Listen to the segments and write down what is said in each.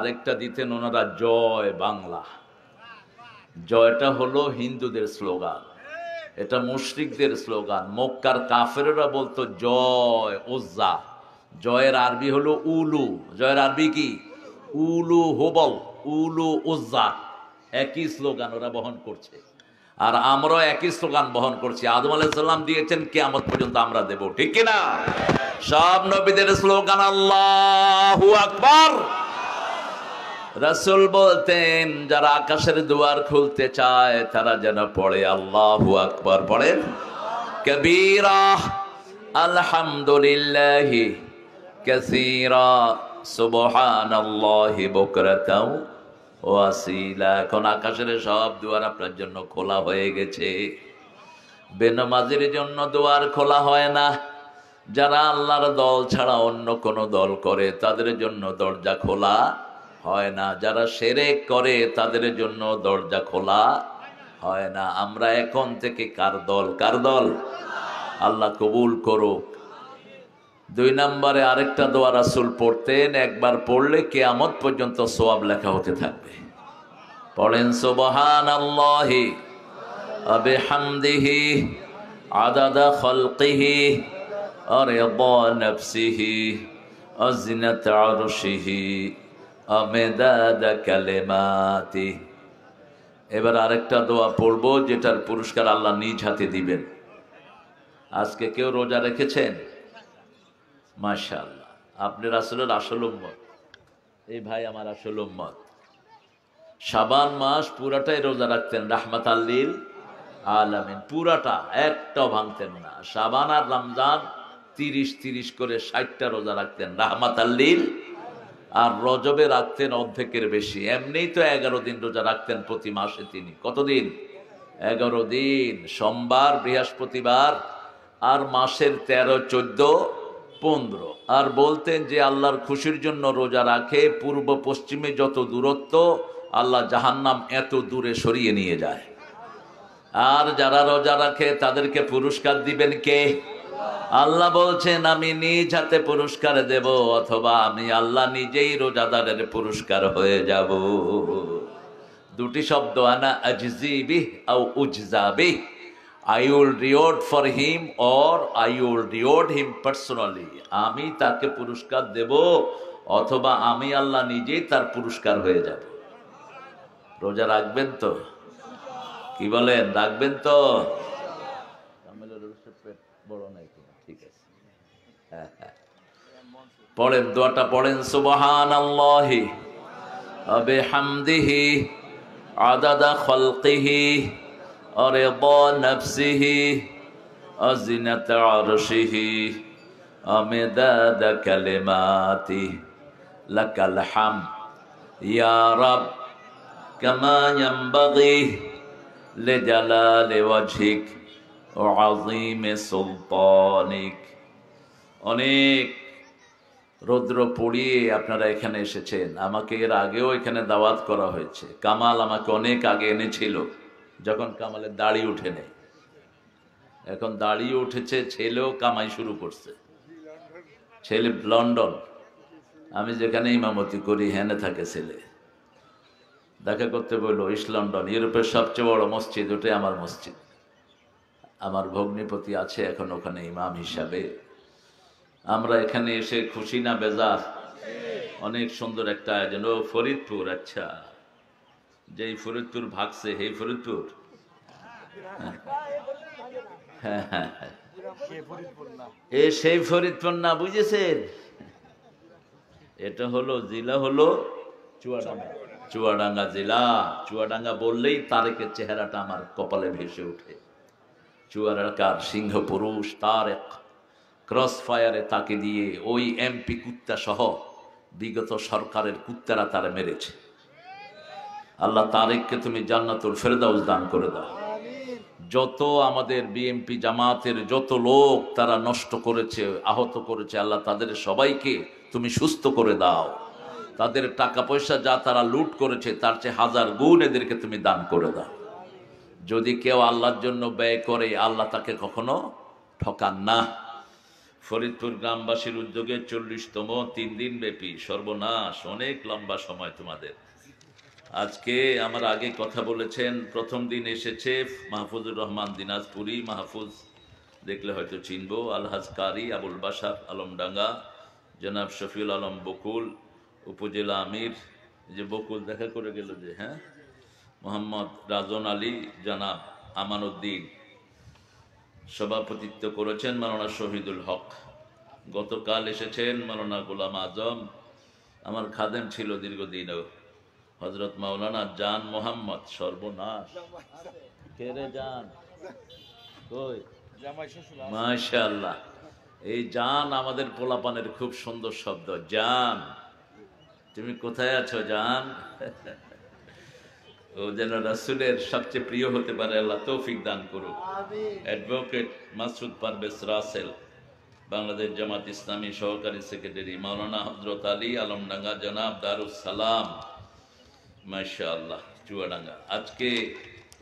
আরেকটা দিতেন ওনারা জয় বাংলা। জয়টা হলো হিন্দুদের স্লোগান, এটা মুশরিকদের স্লোগান। মক্কার কাফেররা বলতো জয় উজ্জা। জয়ের আরবি হলো উলু। জয়ের আরবি কি? উলু হুবল, উলু উজ্জা। একই স্লোগান ওরা বহন করছে, আর আমরাও একই স্লোগান বহন করছি। আদম আলাইহিস সালাম দিয়েছেন, কিয়ামত পর্যন্ত আমরা দেব, ঠিক কিনা? সব নবীদের স্লোগান আল্লাহু আকবার। রাসূল বলতেন, যারা আকাশের দুয়ার খুলতে চায় তারা যেন পড়ে আল্লাহু আকবার, পড়েন কবীরা, আলহামদুলিল্লাহি কাসীরা, সুবহানাল্লাহি বুকরাতাও ওয়া আসীলা। এখন আকাশের সব দুয়ার আপনার জন্য খোলা হয়ে গেছে। বেনামাজির জন্য দুয়ার খোলা হয় না। যারা আল্লাহর দল ছাড়া অন্য কোন দল করে তাদের জন্য দরজা খোলা হয় না। যারা শিরক করে তাদের জন্য দরজা খোলা হয় না। আমরা এখন থেকে কার দল? কার দল? আল্লাহ কবুল করুক। 2 নম্বরে আরেকটা দোয়া রাসূল পড়তেন, একবার পড়লে কিয়ামত পর্যন্ত সওয়াব লেখা হতে থাকবে। পড়েন সুবহানাল্লাহি ওয়া বিহামদিহি আদাদা খালকিহি ওয়া রিদা নাফসিহি ওয়া জিনাতা আরশিহি আমেদাদা কালেমাতি। এবার আরেকটা দোয়া পড়বো যেটার পুরস্কার আল্লাহ নিজ হাতে দিবেন। আজকে কেউ রোজা রেখেছেন? মাশাআল্লাহ, আপনি রাসূলের আসল উম্মত। এই ভাই আমার আসল উম্মত। শাবান মাস পুরাটাই রোজা রাখতেন, রাহমাতাল লিল আলামিন, পুরাটা, একটাও ভাঙতেন না। শাবান আর রমজান 30 করে 60টা রোজা রাখতেন, রাহমাতাল লিল। আর রজবে রাখতেন অর্ধেকের বেশি। এমনিই তো 11 দিন রোজা রাখতেন প্রতি মাসে তিনি। কতদিন? 11 দিন, সোমবার, বৃহস্পতিবার, আর মাসের 13, 14, 15। আর বলতেন যে আল্লাহর খুশির জন্য রোজা রাখে, পূর্ব পশ্চিমে যত দূরত্ব আল্লাহ জাহান্নাম এত দূরে সরিয়ে নিয়ে যায়। আর যারা রোজা রাখে তাদেরকে পুরস্কার দিবেন কে? আল্লাহ বলছেন, আমি নিজ হাতে পুরস্কার দেব, অথবা আমি আল্লাহ নিজেই রোজাদারের পুরস্কার হয়ে যাব। দুটি শব্দ, আনা আজজি বিহ আও উজজা বিহ। I will reward for him or I will reward him personally. আমি তাকে পুরস্কার দেব, অথবা আমি আল্লাহ নিজেই তার পুরস্কার হয়ে যাব। রোজা রাখবেন তো? কি বলেন, রাখবেন তো? বড় নাই কিনা? ঠিক আছে, পড়েন দোয়াটা, পড়েন সুবহানাল্লাহি ওয়া বিহামদিহি আদাদা খালকিহি ওয়া রিদা নাফসিহি ওয়া জিনাতা আরশিহি ওয়া মিদাদা কালিমাতি লাকাল হামদ ইয়া রাব কামা ইয়ানবাগি লিজালালি ওয়াজহিক ওয়া আযীমি সুলতানিক। অনেক রৌদ্র পড়িয়ে আপনারা এখানে এসেছেন। আমাকে এর আগেও এখানে দাওয়াত করা হয়েছে। কামাল আমাকে অনেক আগে এনেছিল, যখন কামালের দাড়ি উঠে নেই। এখন দাড়ি উঠেছে, ছেলেও কামাই শুরু করছে। ছেলে লন্ডন, আমি যেখানে ইমামতি করি হেনে থাকে ছেলে। দেখা করতে বললো, ইস্ট লন্ডন, ইউরোপের সবচেয়ে বড় মসজিদ, ওটাই আমার মসজিদ। আমার ভগ্নিপতি আছে এখন ওখানে ইমাম হিসাবে। আমরা এখানে এসে খুশি না বেজার? অনেক সুন্দর একটা আয়োজন। ও ফরিদপুর, আচ্ছা, যেই ফরিদপুর ভাগছে এই ফরিদপুর। হ্যাঁ হ্যাঁ হ্যাঁ, এ সেই ফরিদপুর না, বুঝেছেন? এটা হলো জিলা, হলো চুয়াডাঙ্গা। চুয়াডাঙ্গা জেলা। চুয়াডাঙ্গা বললেই তারেকের চেহারাটা আমার কপালে ভেসে ওঠে। চুয়াডাঙ্গার সিংহ পুরুষ তারেক ক্রস ফায়ারে তাকে দিয়ে ওই এমপি কুত্তা সহ বিগত সরকারের কুত্তারা তারা মেরেছে। আল্লাহ তারেককে তুমি জান্নাতুল ফেরদাউস দান করে দাও। যত আমাদের বিএমপি জামাতের যত লোক তারা নষ্ট করেছে, আহত করেছে, আল্লাহ তাদের সবাইকে তুমি সুস্থ করে দাও। তাদের টাকা পয়সা যা তারা লুট করেছে তার চেয়ে 1000 গুণ এদেরকে তুমি দান করে দাও। যদি কেউ আল্লাহর জন্য ব্যয় করে, আল্লাহ তাকে কখনো ঠকান না। ফরিদপুর গ্রামবাসীর উদ্যোগে 40তম 3 দিন ব্যাপী সর্বনাশ, অনেক লম্বা সময় তোমাদের। আজকে আমার আগে কথা বলেছেন, প্রথম দিন এসেছে মাহফুজুর রহমান দিনাজপুরি, মাহফুজ দেখলে হয়তো চিনব, আলহাজ কারি আবুল বাসার আলমডাঙ্গা, জনাব শফিউল আলম বকুল উপজেলা আমির, যে বকুল দেখা করে গেল যে, হ্যাঁ, মোহাম্মদ রাজন আলী, জনাব আমানুদ্দিন, সভাপতিত্ব করেছেন মাওলানা শহীদুল হক। গতকাল এসেছেন মাওলানা গোলাম আজম, আমার খাদেম ছিল দীর্ঘদিনও, হজরত মাওলানা জান মোহাম্মদ। সর্বনাশ, কে রে জান? কই? মাশাআল্লাহ, এই জান আমাদের পোলাপানের খুব সুন্দর শব্দ। জান, তুমি কোথায় আছো জান? ও যেন রাসূলের সবচেয়ে প্রিয় হতে পারে, আল্লাহ তৌফিক দান করুক। অ্যাডভোকেট মাসুদ পারভেজ রাসেল, বাংলাদেশ জামাত ইসলামী সহকারী সেক্রেটারি, মাওলানা হযরত আলী আলমডাঙ্গা, জনাব দারুস সালাম, মাশাআল্লাহ, চুয়াডাঙ্গা। আজকে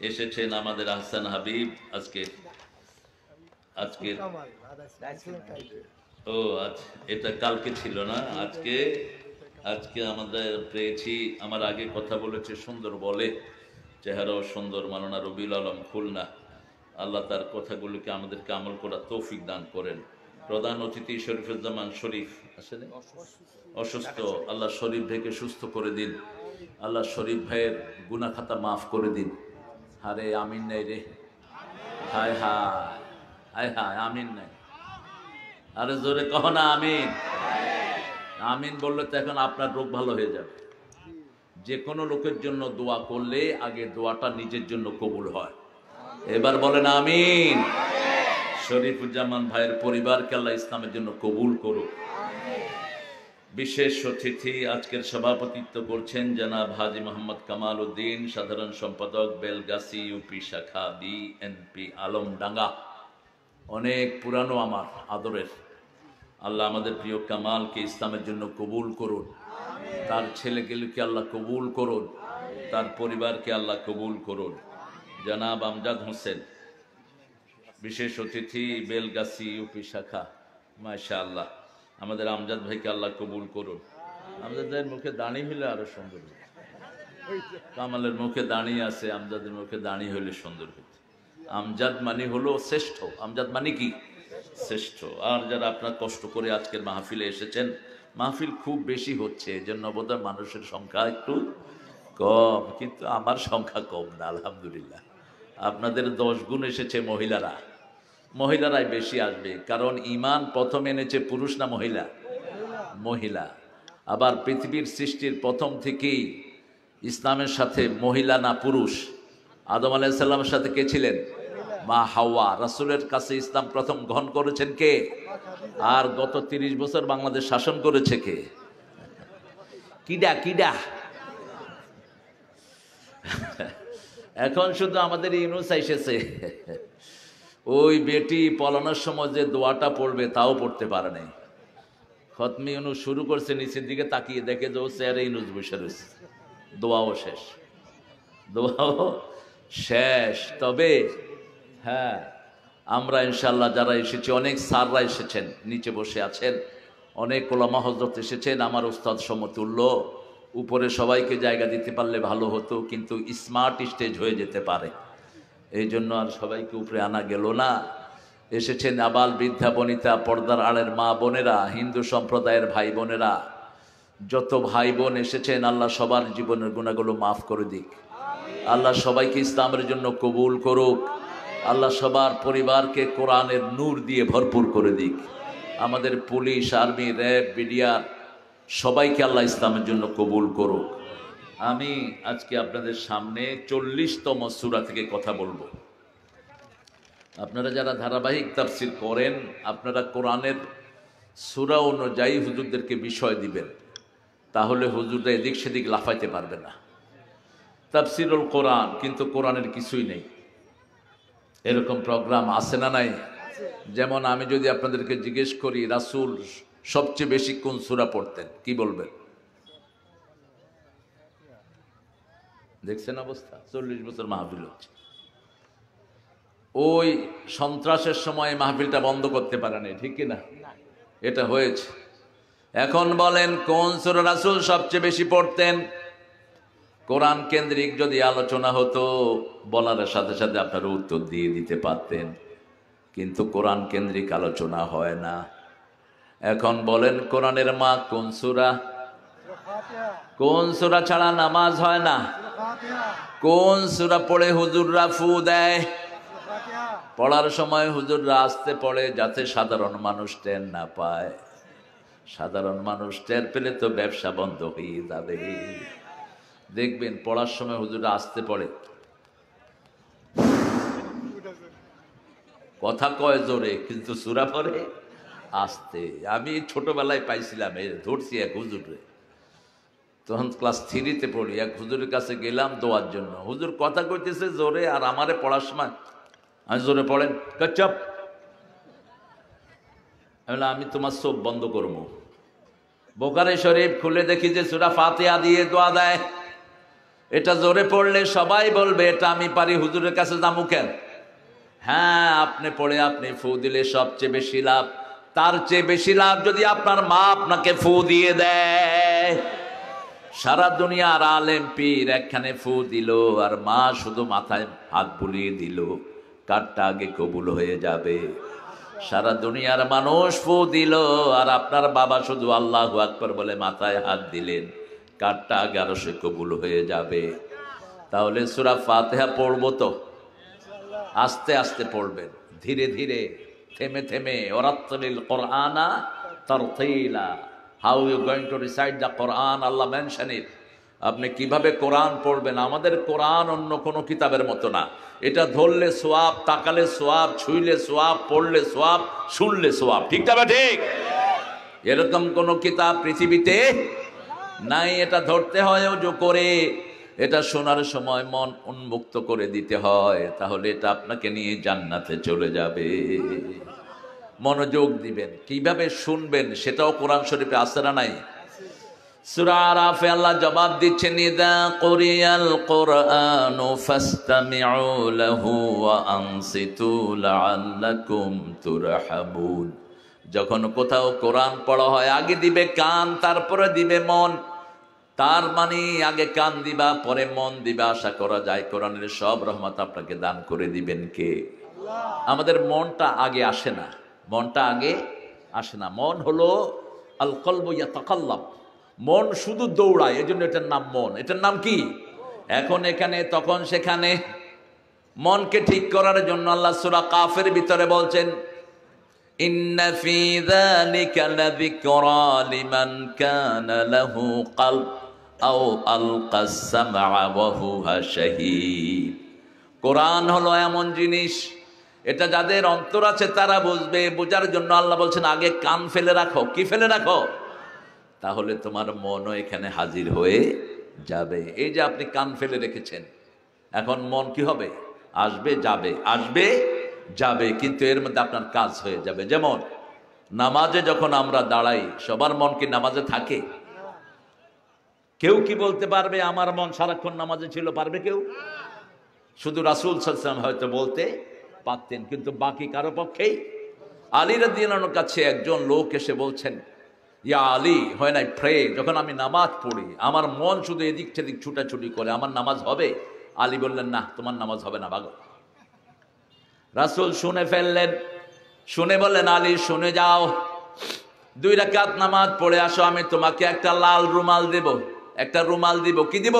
এসেছেন আমাদের আহসান হাবিব। আজকে ও আচ্ছা, এটা কালকে ছিল না, আজকে আমাদের পেয়েছি। আমার আগে কথা বলেছে, সুন্দর বলে, চেহারাও সুন্দর, মাওলানা রবিউল আলম খুলনা। আল্লাহ তার কথাগুলোকে আমাদেরকে আমল করার তৌফিক দান করেন। প্রধান অতিথি শরীফুজ্জামান শরীফ আসলে অসুস্থ, আল্লাহ শরীফ ভাইকে সুস্থ করে দিন, আল্লাহ শরীফ ভাইয়ের গুনাহ খাতা মাফ করে দিন। আরে আমিন নাই রে, হায় হায় হায় হায়, আমিন নাই। আরে জোরে কহ না আমিন। আমিন বললে তো এখন আপনার রোগ ভালো হয়ে যাবে। যে কোনো লোকের জন্য দোয়া করলে আগে দোয়াটা নিজের জন্য কবুল হয়। এবার বলেন আমিন। শরীফুজ্জামান ভাইয়ের পরিবারকে আল্লাহ ইসলামের জন্য কবুল করুক। বিশেষ অতিথি আজকের সভাপতিত্ব করছেন জনাব হাজী মোহাম্মদ কামাল উদ্দিন, সাধারণ সম্পাদক, বেলগাছি ইউপি শাখা বিএনপি আলমডাঙ্গা। অনেক পুরানো আমার আদরের। আল্লাহ আমাদের প্রিয় কামালকে ইসলামের জন্য কবুল করুন, তার ছেলেগুলিকে আল্লাহ কবুল করুন, তার পরিবারকে আল্লাহ কবুল করুন। জনাব আমজাদ হোসেন, বিশেষ অতিথি, বেলগাছি ইউপি শাখা, মাশাআল্লাহ, আমাদের আমজাদ ভাইকে আল্লাহ কবুল করুন। আমজাদ ভাইয়ের মুখে দাঁড়ি হইলে আরো সুন্দর হইত। কামালের মুখে দাঁড়িয়ে আছে, আমজাদের মুখে দাঁড়িয়ে হইলে সুন্দর হইত। আমজাদ মানে হলো শ্রেষ্ঠ, আমজাদ মানে কি? শ্রেষ্ঠ। আর যারা আপনার কষ্ট করে আজকের মাহফিলে এসেছেন, মাহফিল খুব বেশি হচ্ছে, এজন্য বোধহয় মানুষের সংখ্যা একটু কম, কিন্তু আমার সংখ্যা কম না, আলহামদুলিল্লাহ। আপনাদের 10 গুণ এসেছে মহিলারা, মহিলারাই বেশি আসবে, কারণ ঈমান প্রথম এনেছে পুরুষ না মহিলা? মহিলা। আবার পৃথিবীর সৃষ্টির প্রথম থেকেই ইসলামের সাথে মহিলা না পুরুষ? আদম আলাইহিস সালামের সাথে কে ছিলেন? মা হাওয়া। রাসূলের কাছে ইসলাম প্রথম গ্রহণ করেছেন কে? আর গত 30 বছর বাংলাদেশ শাসন করেছে কে? কিডা কিডা? এখন শুধু আমাদের ইউনূস এসেছে। ওই বেটি পলানোর সময় যে দোয়াটা পড়বে তাও পড়তে পারে নাই। খতমে ইউনূস শুরু করছে, নিচের দিকে তাকিয়ে দেখে যে ও চেয়ারে ইউনূস বসে রয়েছে। দোয়াও শেষ, দোয়াও শেষ। তবে হ্যাঁ, আমরা ইনশাল্লাহ যারা এসেছি, অনেক স্যাররা এসেছেন, নিচে বসে আছেন, অনেক ওলামা হযরত এসেছেন, আমার উস্তাদ সমতুল্য। উপরে সবাইকে জায়গা দিতে পারলে ভালো হতো, কিন্তু স্মার্ট স্টেজ হয়ে যেতে পারে, এই জন্য আর সবাইকে উপরে আনা গেল না। এসেছেন আবাল বৃদ্ধা বনিতা, পর্দার আড়ের মা বোনেরা, হিন্দু সম্প্রদায়ের ভাই বোনেরা, যত ভাই বোন এসেছেন, আল্লাহ সবার জীবনের গুনাহগুলো মাফ করে দিক। আল্লাহ সবাইকে ইসলামের জন্য কবুল করুক। আল্লাহ সবার পরিবারকে কোরআনের নূর দিয়ে ভরপুর করে দিক। আমাদের পুলিশ, আর্মি, র্যাব, বিডিআর সবাইকে আল্লাহ ইসলামের জন্য কবুল করুক। আমি আজকে আপনাদের সামনে 40তম সূরা থেকে কথা বলবো। আপনারা যারা ধারাবাহিক তাফসীর করেন, আপনারা কোরআনের সূরা অনুযায়ী হুজুরদেরকে বিষয় দিবেন, তাহলে হুজুররা এদিক সেদিক লাফাইতে পারবে না। তাফসীরুল কোরআন, কিন্তু কোরআনের কিছুই নেই, এরকম প্রোগ্রাম আছে না নাই? যেমন আমি যদি আপনাদেরকে জিজ্ঞেস করি রাসূল সবচেয়ে বেশি কোন সূরা পড়তেন, কি বলবেন? দেখছেন অবস্থা, 40 বছর মাহফিল হচ্ছে, ওই সন্ত্রাসের সময় মাহফিলটা বন্ধ করতে পারে না, ঠিক কিনা? এটা হয়েছে। এখন বলেন কোন সূরা রাসূল সবচেয়ে বেশি পড়তেন? কোরআন কেন্দ্রিক যদি আলোচনা হতো বলার সাথে সাথে আপনারা উত্তর দিয়ে দিতে পারতেন, কিন্তু কোরআন কেন্দ্রিক আলোচনা হয় না। এখন বলেন কোরআনের মা কোন সূরা? কোন সূরা ছাড়া নামাজ হয় না? কোন সূরা পড়ে হুজুররা ফু দেয়? পড়ার সময় হুজুররা আসতে পড়ে যাতে সাধারণ মানুষ টের না পায়। সাধারণ মানুষ টের পেলে তো ব্যবসা বন্ধ হয়ে যাবে। দেখবেন পড়ার সময় হুজুররা আসতে পড়ে, কথা কয় জোরে কিন্তু সূরা পড়ে আসতে। আমি ছোটবেলায় পাইছিলাম, ধরছি এক হুজুরে, তখন ক্লাস 3-তে পড়ি। এক হুজুরের কাছে গেলাম দোয়ার জন্য। হুজুর কথা কইতেছে জোরে, আর আমারে পড়ার সময় আমি জোরে পড়েন চুপ। আমি তোমার চোখ বন্ধ করবো। বুখারী শরীফ খুলে দেখি যে সূরা ফাতিহা দিয়ে দোয়া দেয়। এটা জোরে পড়লে সবাই বলবে এটা আমি পারি, হুজুরের কাছে যামু কেন? হ্যাঁ, আপনি পড়ে আপনি ফু দিলে সবচেয়ে বেশি লাভ। তার চেয়ে বেশি লাভ যদি আপনার মা আপনাকে ফু দিয়ে দেয়। সারা দুনিয়ার আলেম পীর একখানে ফু দিল, আর মা শুধু মাথায় হাত বুলিয়ে দিল, কারটা আগে কবুল হয়ে যাবে? সারা দুনিয়ার মানুষ ফু দিল, আর আপনার বাবা শুধু আল্লাহু আকবার বলে মাথায় হাত দিলেন, কারটা আগে আরো সে কবুল হয়ে যাবে? তাহলে সূরা ফাতিহা পড়বো তো আস্তে আস্তে পড়বেন, ধীরে ধীরে, থেমে থেমে। ওয়ারাত্তিলিল কুরআনা তারতিলা। How you going to recite the Quran? Allah mention it. আপনি কিভাবে কোরআন পড়বেন? আমাদের কোরআন অন্য কোনো কিতাবের মতো না। এটা ধরলে সোয়াব, তাকালে সোয়াব, ছুঁইলে সোয়াব, পড়লে সোয়াব, শুনলে সোয়াব। ঠিক না ঠিক? এরকম কোন কিতাব পৃথিবীতে নাই। এটা ধরতে হয় ওযু করে, এটা শোনার সময় মন উন্মুক্ত করে দিতে হয়, তাহলে এটা আপনাকে নিয়ে জান্নাতে চলে যাবে। মনোযোগ দিবেন, কিভাবে শুনবেন সেটাও কোরআন শরীফে আছে না নাই? সূরা আরাফে আল্লাহ জবাব দিচ্ছেন, ইযা কুরিয়াল কুরআনু ফাসতামিউ লাহু ওয়া আনসিতু লাআল্লাকুম তুরহামুন। যখন কোথাও কোরআন পড়া হয় আগে দিবে কান, তারপরে দিবে মন। তার মানে আগে কান দিবা, পরে মন দিবা। আশা করা যায় কোরআনের সব রহমত আপনাকে দান করে দিবেন কে? আমাদের মনটা আগে আসে না, মনটা আগে আসে না। মন হলো আল কলবু ইয়াতাকাল্লাব, মন শুধু দৌড়ায়, এজন্য এটার নাম মন। এটার নাম কি? এখন এখানে তখন সেখানে। মনকে ঠিক করার জন্য আল্লাহ সূরা কাফের ভিতরে বলছেন, ইন্না ফি যালিকা লাযিকরা লিমান কানা লাহু কলব আও আলকাস সামআ ওয়া হুয়া শাহীদ। কোরআন হলো এমন জিনিস, এটা যাদের অন্তর আছে তারা বুঝবে। বোঝার জন্য আল্লাহ বলছেন আগে কান ফেলে রাখো। কি ফেলে রাখো? তাহলে তোমার মনও এখানে হাজির হয়ে যাবে। এই যে আপনি কান ফেলে রেখেছেন, এখন মন কি হবে? আসবে যাবে, আসবে যাবে, কিন্তু এর মধ্যে আপনার কাজ হয়ে যাবে। যেমন নামাজে যখন আমরা দাঁড়াই, সবার মন কি নামাজে থাকে? কেউ কি বলতে পারবে আমার মন সারাক্ষণ নামাজে ছিল? পারবে কেউ? শুধু রাসূল সাল্লাল্লাহু আলাইহি ওয়াসাল্লাম হয়তো বলতে পারতেন, কিন্তু বাকি কারো পক্ষেই। আলী রাদিয়াল্লাহু আনহুর কাছে একজন লোক এসে বলছেন, ইয়া আলী, হয় নাই প্রে, যখন আমি নামাজ পড়ি আমার মন শুধু এদিক সেদিক ছুটাছুটি করে, আমার নামাজ হবে? আলী বললেন, না, তোমার নামাজ হবে না, ভাগো। রাসূল শুনে ফেললেন, শুনে বললেন, আলী শুনে যাও, 2 রাকাত নামাজ পড়ে আসো, আমি তোমাকে একটা লাল রুমাল দেব, একটা রুমাল দিব। কি দিব?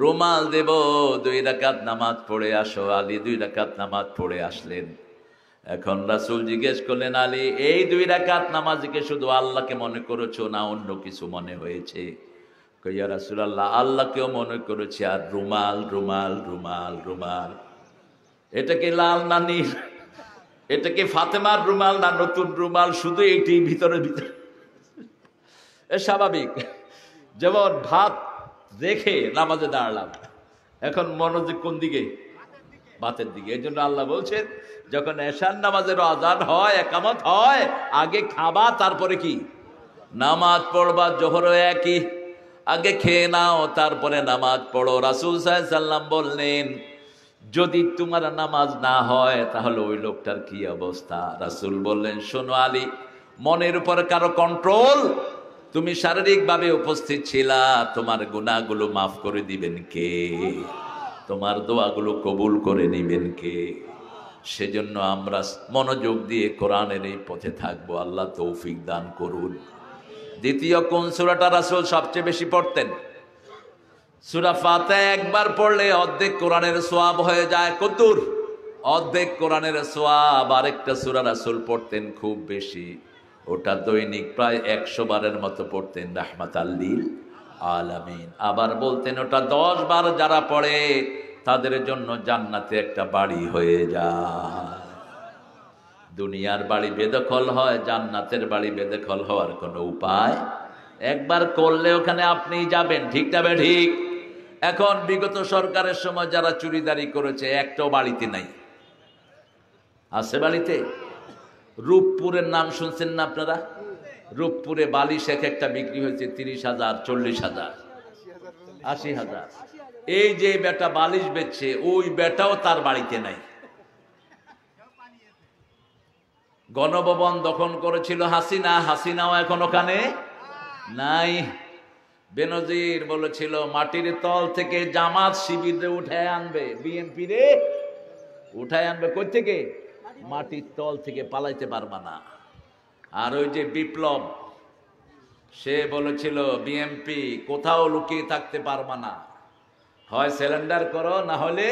রুমাল দেব। 2 রাকাত নামাজ পড়ে আসো। আলী 2 রাকাত নামাজ পড়ে আসলেন। এখন রাসূল জিজ্ঞেস করলেন, আলী, এই 2 রাকাত নামাজকে শুধু আল্লাহকে মনে করেছো না অন্য কিছু মনে হয়েছে? কইয়া রাসূলুল্লাহ, আল্লাহকেও মনে করেছি, আর রুমাল রুমাল রুমাল রুমাল। এটা কি লাল না নীল? এটা কি ফাতেমার রুমাল না নতুন রুমাল? শুধু এইটি ভিতরে ভিতরে স্বাভাবিক। যেমন ভাত রেখে নামাজে দাঁড়ালাম, এখন মনোযোগ কোন দিকে? ভাতের দিকে। এই জন্য আল্লাহ বলছেন, যখন এশার নামাজের আযান হয়, একামত হয়, আগে খাবা, তারপরে কি নামাজ পড়বা। জোহরও একই, আগে খেয়ে নাও তারপরে নামাজ পড়ো। রাসূল সাল্লাল্লাহু আলাইহি ওয়াসাল্লাম বললেন, যদি তোমার নামাজ না হয় তাহলে ওই লোকটার কি অবস্থা? রাসূল বললেন, শোনো আলী, মনের উপর কারো কন্ট্রোল। তুমি শারীরিকভাবে উপস্থিত ছিলা, তোমার গুনাহগুলো মাফ করে দিবেন কে? তোমার দোয়াগুলো কবুল করে নিবেন কে? সেজন্য আমরা মনোযোগ দিয়ে কোরআনের এই পথে থাকবো। আল্লাহ তৌফিক দান করুন। দ্বিতীয় কোন সূরাটা রাসূল সবচেয়ে বেশি পড়তেন? সূরা ফাতিহা একবার পড়লে অর্ধেক কোরআনের সওয়াব হয়ে যায়। কতদূর? অর্ধেক কোরআনের সওয়াব। আরেকটা সূরা রাসূল পড়তেন খুব বেশি, ওটা দৈনিক প্রায় 100 বারের মতো পড়তেন, রাহমাতাল লিল আলামিন। আবার বলতেন ওটা 10 বার যারা পড়ে তাদের জন্য জান্নাতে একটা বাড়ি হয়ে যায়। দুনিয়ার বাড়ি বেদখল হয়, জান্নাতের বাড়ি বেদখল হওয়ার কোনো উপায়? একবার করলে ওখানে আপনি যাবেন, ঠিক যাবে ঠিক। এখন বিগত সরকারের সময় যারা চুরিদারি করেছে একটাও বাড়িতে নাই। আছে বাড়িতে? রূপপুরের নাম শুনছেন না আপনারা? রূপপুরে বালিশ এক একটা বিক্রি হয়েছে 30,000, 40,000, 80,000। এই যে বেটা বালিশ বেচছে ওই বেটাও তার বাড়িতে নাই। গণভবন দখল করেছিল হাসিনা, হাসিনাও এখন ওখানে নাই। বেনজির বলেছিল মাটির তল থেকে জামাত শিবিরে উঠায় আনবে, বিএনপি রে উঠায় আনবে। কই থেকে? মাটির তল থেকে, পালাইতে পারবা না। আর ওই যে বিপ্লব, সে বলেছিল বিএনপি কোথাও লুকিয়ে থাকতে পারবা না, হয় সিলিন্ডার করো না হলে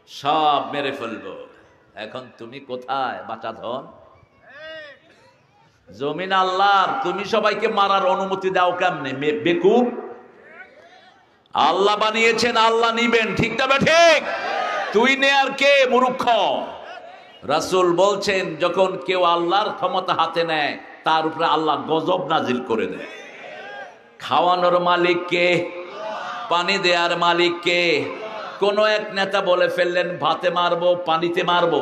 সব মেরে ফেলবো। এখন তুমি কোথায় বাঁচা ধন? জমিন আল্লাহর, তুমি সবাইকে মারার অনুমতি দাও কেমনে? বেকুব। আল্লাহ বানিয়েছেন, আল্লাহ নিবেন, ঠিক না ঠিক? তুই নে আর কে? মূর্খ। রাসূল বলছেন যখন কেউ আল্লাহর ক্ষমতা হাতে নেয় তার উপরে আল্লাহ গজব নাজিল করে দেয়। খাওয়ানোর মালিক কে? পানি দেওয়ার মালিক কে? কোন এক নেতা বলে ফেললেন ভাতে মারবো, পানিতে মারবো।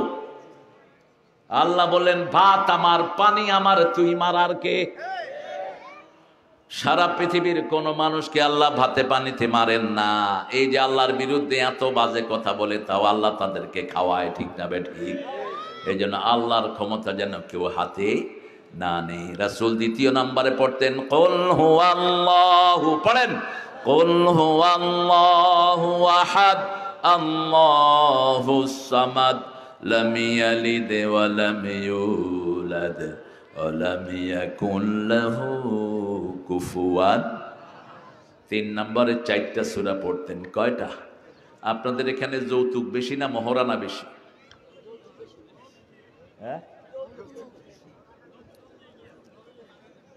আল্লাহ বললেন ভাত আমার, পানি আমার, তুই মারার কে? সারা পৃথিবীর কোন মানুষকে আল্লাহ ভাতে পানিতে মারেন না। এই যে আল্লাহর বিরুদ্ধে এত বাজে কথা বলে তাও আল্লাহ তাদেরকে খাওয়ায়, ঠিক না ঠিক? এই জন্য আল্লাহর ক্ষমতা যেন কেউ হাতে না নেই। রাসূল দ্বিতীয় নম্বরে পড়তেন কুল হুয়াল্লাহু, পড়েন কুল হুয়াল্লাহু আহাদ আল্লাহুস সামাদ লাম ইয়ালিদ ওয়া লাম ইউলাদ ওয়া লাম ইয়াকুল লাহু কুফুয়ান। 3 নম্বরে 4টা সূরা পড়তেন। কয়টা? আপনাদের এখানে যৌতুক বেশি না মহারানা বেশি? হ্যাঁ,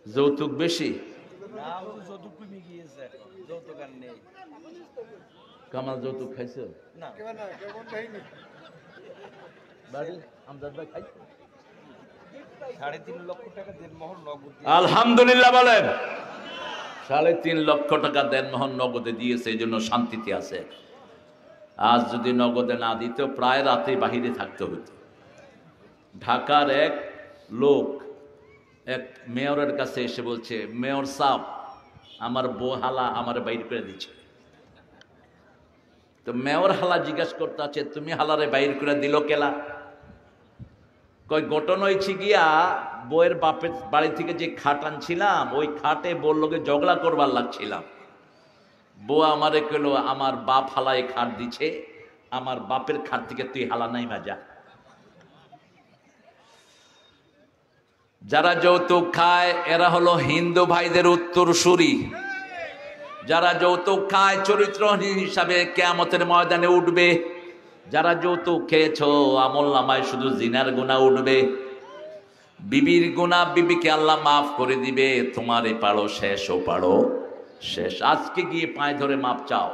যৌতুক বেশি। কামাল যৌতুক খাইছো? আলহামদুলিল্লাহ বলেন। 3.5 লক্ষ টাকা দেনমোহর নগদে দিয়েছে, এই জন্য শান্তিতে আছে। আজ যদি নগদে না দিত প্রায় রাতে বাহিরে থাকতে হতো। ঢাকার এক লোক এক মেয়রের কাছে এসে বলছে, মেয়র সাহেব আমার বউ হালা আমার বাইর করে দিচ্ছে। তো মেয়র হালা জিজ্ঞাসা করতে আছে তুমি হালারে বাইর করে দিল কেলা? কয় ঘটনা হয়েছে গিয়া বউয়ের বাপের বাড়ি থেকে যে খাট আনছিলাম ওই খাটে বউর লোকে ঝগড়া করবার লাগছিলাম। বউ আমারে কইলো আমার বাপ হালায় খাট দিছে, আমার বাপের খাট থেকে তুই হালা নাই মাজা। যারা যৌতুক খায় এরা হলো হিন্দু ভাইদের উত্তরসূরি। যারা যৌতুক খায় চরিত্রহীন হিসাবে কিয়ামতের ময়দানে উঠবে। যারা যৌতুক খেয়েছো আমল নামায় শুধু জিনার গুনাহ উঠবে, বিবির গুনাহ বিবিকে আল্লাহ মাফ করে দিবে। তোমারে পারো শেষ, ও পারো শেষ। আজকে গিয়ে পায়ে ধরে মাপ চাও,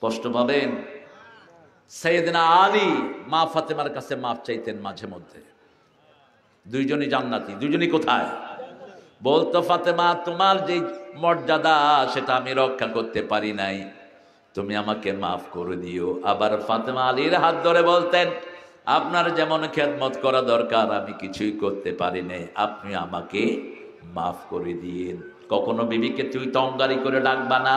কষ্ট পাবেন। সাইয়েদনা আলী মা ফাতেমার কাছে মাপ চাইতেন মাঝে মধ্যে। দুইজনই জান্নাতি। দুইজনই কোথায়? বলতো ফাতেমা তোমার যে মর্যাদা সেটা আমি রক্ষা করতে পারি নাই, তুমি আমাকে মাফ করে দিও। আবার ফাতেমা আলীর হাত ধরে বলতেন আপনার যেমন খেদমত করা দরকার আমি কিছুই করতে পারি নাই, আপনি আমাকে মাফ করে দিয়েন। কখনো বিবিকে তুই তঙ্গারি করে ডাকবা না,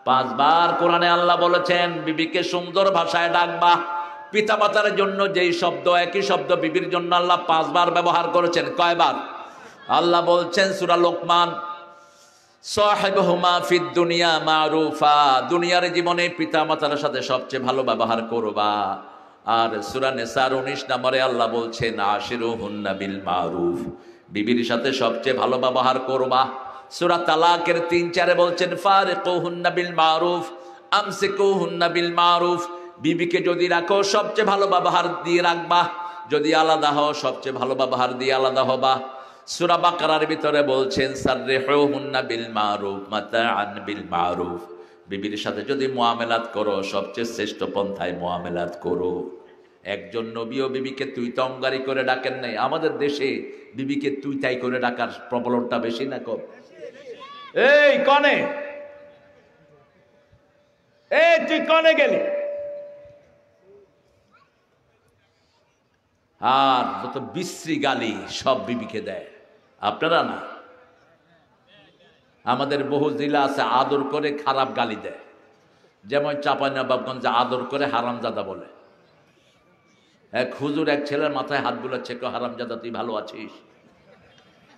5বার কোরআনে আল্লাহ বলেছেন বিবিকে সুন্দর ভাষায় ডাকবা। পিতামাতার জন্য যেই শব্দ, একই শব্দ বিবির জন্য আল্লাহ 5বার ব্যবহার করেছেন। কয়বার? আল্লাহ বলছেন সূরা লোকমান, সাহিবহুমা ফিদ দুনিয়া মারুফা, দুনিয়ার জীবনে পিতামাতার সাথে সবচেয়ে ভালো ব্যবহার করবা। আর সূরা নিসার 19 নম্বরে আল্লাহ বলছেন আশিরুহুন্না বিল মারুফ, বিবির সাথে সবচেয়ে ভালো ব্যবহার করবা। সূরা তালাকের 3-4 বলছেন ফারিকুহুন্না বিল মারুফ আমসিকুহুন্না বিল মারুফ, বিবিকে যদি রাখো সবচেয়ে ভালো ব্যবহার দিয়ে রাখবা, যদি আলাদা হও সবচেয়ে ভালো ব্যবহার দিয়ে আলাদা হবা। সূরা বাকারার ভিতরে বলছেন সাররিহুন্না বিল মারুফ মাতাআন বিল মারুফ, বিবির সাথে যদি মুআমালাত করো সবচেয়ে শ্রেষ্ঠ পন্থায় মুআমালাত করো। একজন নবীও বিবিকে তুই তঙ্গারি করে ডাকেন নাই। আমাদের দেশে বিবিকে তুই তাই করে ডাকার প্রবলনটা বেশি না কম? এই কনে, এই তুই কনে গেলি? আর যত বিশ্রী গালি সব বিবিকে দেয়, আপনারা না। আমাদের বহু জেলা আছে আদর করে খারাপ গালি দেয়, যেমন চাঁপাইনবাবগঞ্জে আদর করে হারামজাদা বলে। এক হুজুর এক ছেলের মাথায় হাত বুলাচ্ছে, হারামজাদা তুই ভালো আছিস?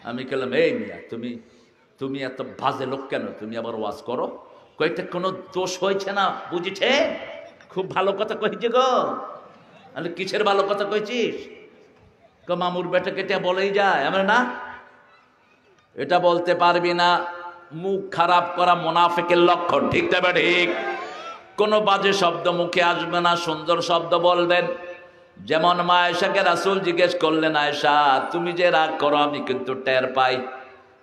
আমি বললাম এই মিয়া তুমি এত বাজে লোক কেন, তুমি আবার ওয়াজ করো? কয়েকটা কোনো দোষ হয়েছে না বুঝিছে? খুব ভালো কথা কইছে গো। আমি কিসের ভালো কথা কইছিস? মামুর বেটা কেটে বলেই যায়। আমরা না, এটা বলতে পারবি না, মুখ খারাপ করা মুনাফিকের লক্ষণ। ঠিক তবে ঠিক, কোনো বাজে শব্দ মুখে আসবে না, সুন্দর শব্দ বলবেন। যেমন মা আয়েশাকে রাসূল জিজ্ঞেস করলেন, আয়েশা তুমি যে রাগ করো আমি কিন্তু টের পাই।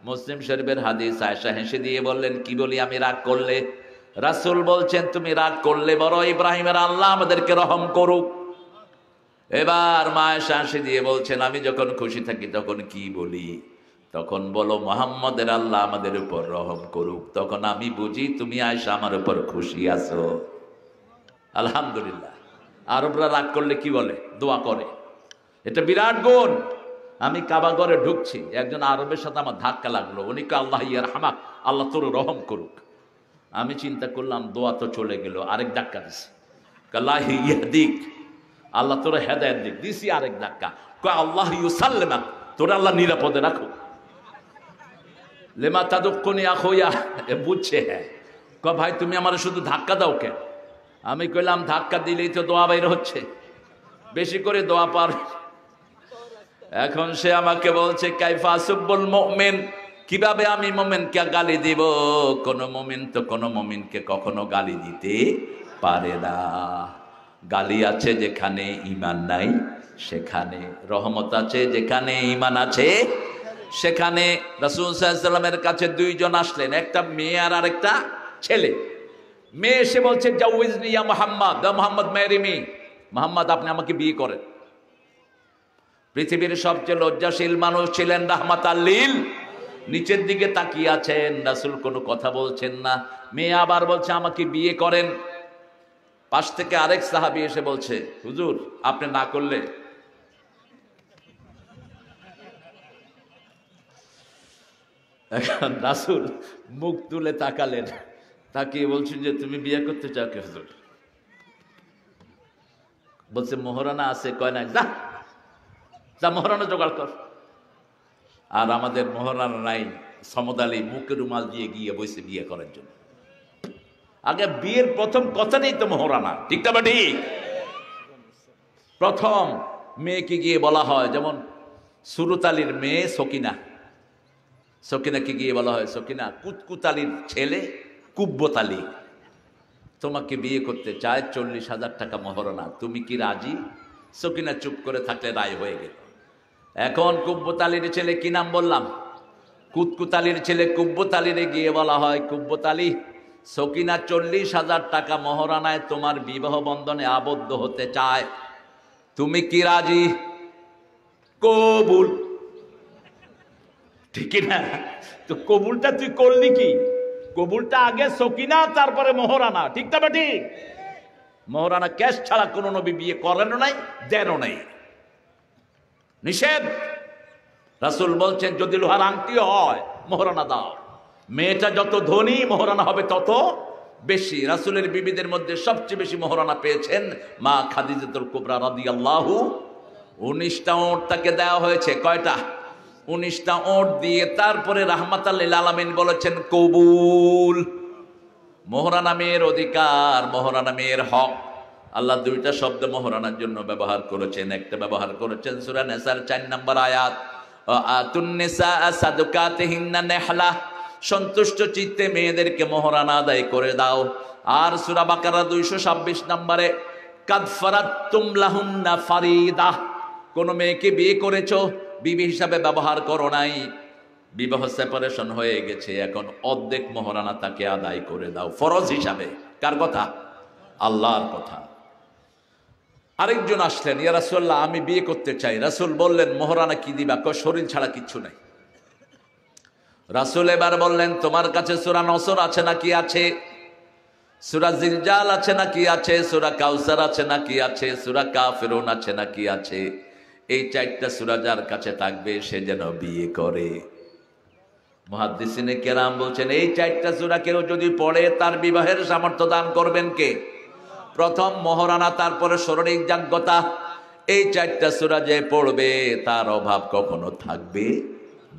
মুসলিম শরীফের হাদিস, আয়েশা হেসে দিয়ে বললেন কি বলি আমি রাগ করলে? রাসূল বলছেন তুমি রাগ করলে বড় ইব্রাহিমের আল্লাহ আমাদেরকে রহম করুক। এবার মা আয়েশা হেসে দিয়ে বলছেন আমি যখন খুশি থাকি তখন কি বলি? তখন বলো মুহাম্মদের আল্লাহ আমাদের উপর রহম করুক। তখন আমি বুঝি তুমি আয়েশা আমার উপর খুশি আছো। আলহামদুলিল্লাহ। আরবরা রাগ করলে কি বলে? দোয়া করে। এটা বিরাট গুণ। আমি কাবা ঘরে ঢুকছি, একজন আরবের সাথে আমার ধাক্কা লাগলো। উনি কে আল্লাহ ইয়ারহামাক, আল্লাহ তোর রহম করুক। আমি চিন্তা করলাম দোয়া তো চলে গেল, আরেক ধাক্কা দিছি, আল্লাহ ইয়াহদিক, আল্লাহ তোর হেদায়েত দিক। দিছি আরেক ধাক্কা, কয় আল্লাহ ইউসাল্লিমাক, তোর আল্লাহ নিরাপদে রাখো। লেমা তাদুক্কুনি আখুয়া, এ বুঝছে হ্যাঁ। কয় ভাই তুমি আমার শুধু ধাক্কা দাও কেন? আমি কইলাম ধাক্কা দিলেই তো দোয়া বাইরে হচ্ছে, বেশি করে দোয়া পার। এখন সে আমাকে বলছে কাইফা আসুবুল মুমিন, কিভাবে আমি মুমিনকে গালি দিব? কোন মুমিন তো কোন মুমিনকে কখনো গালি দিতে পারে না। গালি আছে যেখানে ঈমান নাই সেখানে, রহমত আছে যেখানে ঈমান আছে সেখানে। রাসূল সাল্লাল্লাহু আলাইহি ওয়াসাল্লামের কাছে 2 জন আসলেন, একটা মেয়ে আর আরেকটা ছেলে। মেয়ে এসে বলছে জাউইজনি ইয়া মুহাম্মদ, মুহাম্মদ ম্যারি মি, মুহাম্মদ আপনি আমাকে বিয়ে করেন। পৃথিবীর সবচেয়ে লজ্জাশীল মানুষ ছিলেন রাহমাতাল লিল, নিচের দিকে তাকিয়ে আছেন, রাসূল কোনো কথা বলছেন না। মেয়ে আবার বলছে আমাকে বিয়ে করেন। পাশ থেকে আরেক সাহাবী এসে বলছে হুজুর আপনি না করলে। এখন রাসূল মুখ তুলে তাকালেন, তাকিয়ে বলছেন যে তুমি বিয়ে করতে চাও কি হুজুর? বলছে মোহরানা আছে। কয় না, যা যা মোহরানা জোগাড় কর। আর আমাদের মোহরানা নাই। সমদ আলী মুখে রুমাল দিয়ে গিয়ে বসে বিয়ে করার জন্য। আগে বিয়ের প্রথম কথা নেই তো মোহরানা, ঠিক না ঠিক? প্রথম মেয়েকে গিয়ে বলা হয়, যেমন সুরত আলীর মেয়ে সকিনা, সকিনাকে গিয়ে বলা হয় সকিনা কুতকুত আলীর ছেলে কুব্বত আলী তোমাকে বিয়ে করতে চায়, 40,000 টাকা মোহরানা, তুমি কি রাজি? সকিনা চুপ করে থাকলে রায় হয়ে গেল। এখন কুব্বত আলীর ছেলে, কি নাম বললাম? কুতকুত আলীর ছেলে কুব্বত আলীরে গিয়ে বলা হয় কুব্বত আলী সকিনা 40,000 টাকা মোহরানায় তোমার বিবাহ বন্ধনে আবদ্ধ হতে চায়, তুমি কি রাজি? কবুল। ঠিক না? তো কবুলটা তুই করলি কি? কবুলটা আগে সকিনা তারপরে মোহরানা, ঠিক না ঠিক? মোহরানা ক্যাশ ছাড়া কোনো নবী বিয়ে করেনও নাই, দেনও নাই, নিষেধ। রাসূল বলছেন যদি লোহার আংটি হয় মোহরানা দাও। মেয়েটা যত ধনী মোহরানা হবে তত বেশি, রাসূলের বিবিদের মধ্যে সবচেয়ে বেশি মোহরানা পেয়েছেন মা খাদিজাতুল কুবরা রাদিয়াল্লাহু। 19টা ওট তাকে দেওয়া হয়েছে। কয়টা? 19টা ওট দিয়ে তারপরে রাহমাতাল লিল আলামিন বলেছেন কবুল। মোহরানা মেয়ের অধিকার, মোহরানা মেয়ের হক। আল্লাহ দুইটা শব্দ মোহরানার জন্য ব্যবহার করেছেন। একটা ব্যবহার করেছেন সূরা নিসার 4 নম্বর আয়াত, আতুন নিসা সাদকাতিহিন্না নিহলা, সন্তুষ্ট চিত্তে মেয়েদেরকে মোহরানা আদায় করে দাও। আর সূরা বাকারা 226 নম্বরে কাদ ফারাতুম লাহুন্না ফারিদা, কোন মেয়েকে বিয়ে করেছো, বিবি হিসাবে ব্যবহার করো নাই, বিবাহ সেপারেশন হয়ে গেছে, এখন অর্ধেক মোহরানা তাকে আদায় করে দাও ফরজ হিসাবে। কার কথা? আল্লাহর কথা। আরেকজন আসলেন, ইয়া রাসূলুল্লাহ আমি বিয়ে করতে চাই। রাসূল বললেন মোহরানা কি দিবা? কয় শরীর ছাড়া কিচ্ছু নাই। রাসূল এবার বললেন তোমার কাছে সূরা নসর আছে নাকি? আছে। সূরা জিলজাল আছে নাকি? আছে। সূরা কাউসার আছে নাকি? আছে। সূরা কাফিরুন আছে নাকি? আছে। এই 4টা সূরা যার কাছে থাকবে সে যেন বিয়ে করে। মুহাদ্দিসিনে কেরাম বলছেন এই 4টা সূরা কেউ যদি পড়ে তার বিবাহের সামর্থ্য দান করবেন কে? প্রথম মোহরানা, তারপরে শারীরিক যোগ্যতা। এই 4টা সূরা যে পড়বে তার অভাব কখনো থাকবে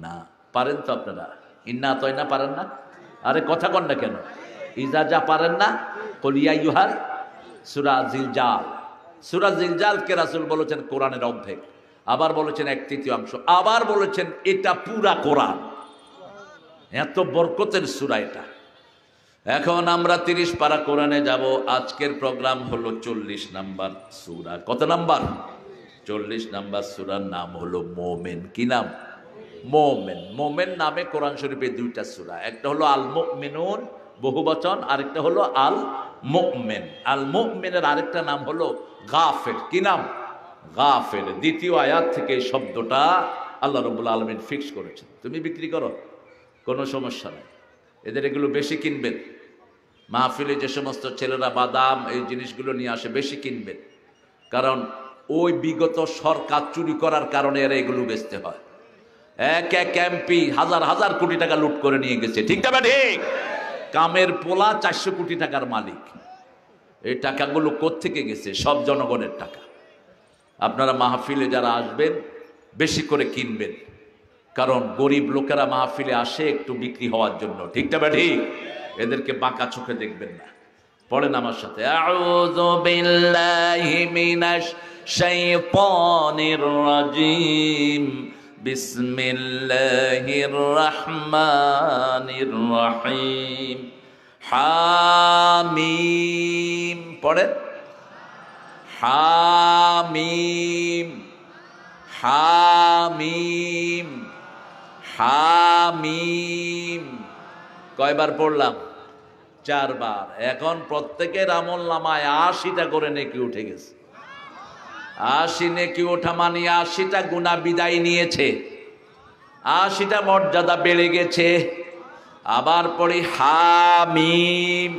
না। পারেন তো আপনারা? ইন্না আতাইনা পারেন না? আরে কথা কন না কেন? ইজা যা পারেন না? কুল ইয়া আইয়ুহাল, সূরা জিলজাল। সূরা জিলজালকে রাসূল বলেছেন কোরআনের অর্ধেক, আবার বলেছেন 1/3 আবার বলেছেন এটা পুরা কোরআন। এত বরকতের সূরা এটা। এখন আমরা 30 পারা কোরআনে যাব। আজকের প্রোগ্রাম হলো 40 নাম্বার সূরা। কত নাম্বার? 40 নাম্বার সূরার নাম হলো মোমেন। কি নাম? মোমেন। মোমেন নামে কোরআন শরীফে 2টা সূরা, একটা হলো আল মুমিনুন বহুবচন, আরেকটা হলো আল মুমিন। আল মুমিনের আরেকটা নাম হলো গাফির। কি নাম? গাফির। দ্বিতীয় আয়াত থেকে এই শব্দটা আল্লাহ রাব্বুল আলামিন ফিক্স করেছেন। তুমি বিক্রি করো, কোনো সমস্যা নেই, এদের এগুলো বেশি কিনবেন। মাহফিলে যে সমস্ত ছেলেরা বাদাম এই জিনিসগুলো নিয়ে আসে বেশি কিনবেন, কারণ ওই বিগত সরকার চুরি করার কারণে এরা এগুলো বেচতে হয়। এক এক এমপি হাজার হাজার কোটি টাকা লুট করে নিয়ে গেছে। ঠিক না ঠিক? কামের পোলা 400 কোটি টাকার মালিক। এই টাকাগুলো কোত্থেকে গেছে? সব জনগণের টাকা। আপনারা মাহফিলে যারা আসবেন বেশি করে কিনবেন, কারণ গরিব লোকেরা মাহফিলে আসে একটু বিক্রি হওয়ার জন্য। ঠিক না ঠিক? এদেরকে বাঁকা চোখে দেখবেন না। পড়েন আমার সাথে, আউযু বিল্লাহি মিনাশ শাইতানির রাজিম, বিসমিল্লাহির রহমানির রহিম। হামিম। পড়েন, হামিম, হামিম, হামিম। কয়বার পড়লাম? 4 বার। এখন প্রত্যেকের আমল নামায় 80টা করে নেকি উঠে গেছে। 80 নেকি ওঠা মানে 80টা গুনাহ বিদায় নিয়েছে, 80টা মর্যাদা বেড়ে গেছে। আবার পড়ি হামিম।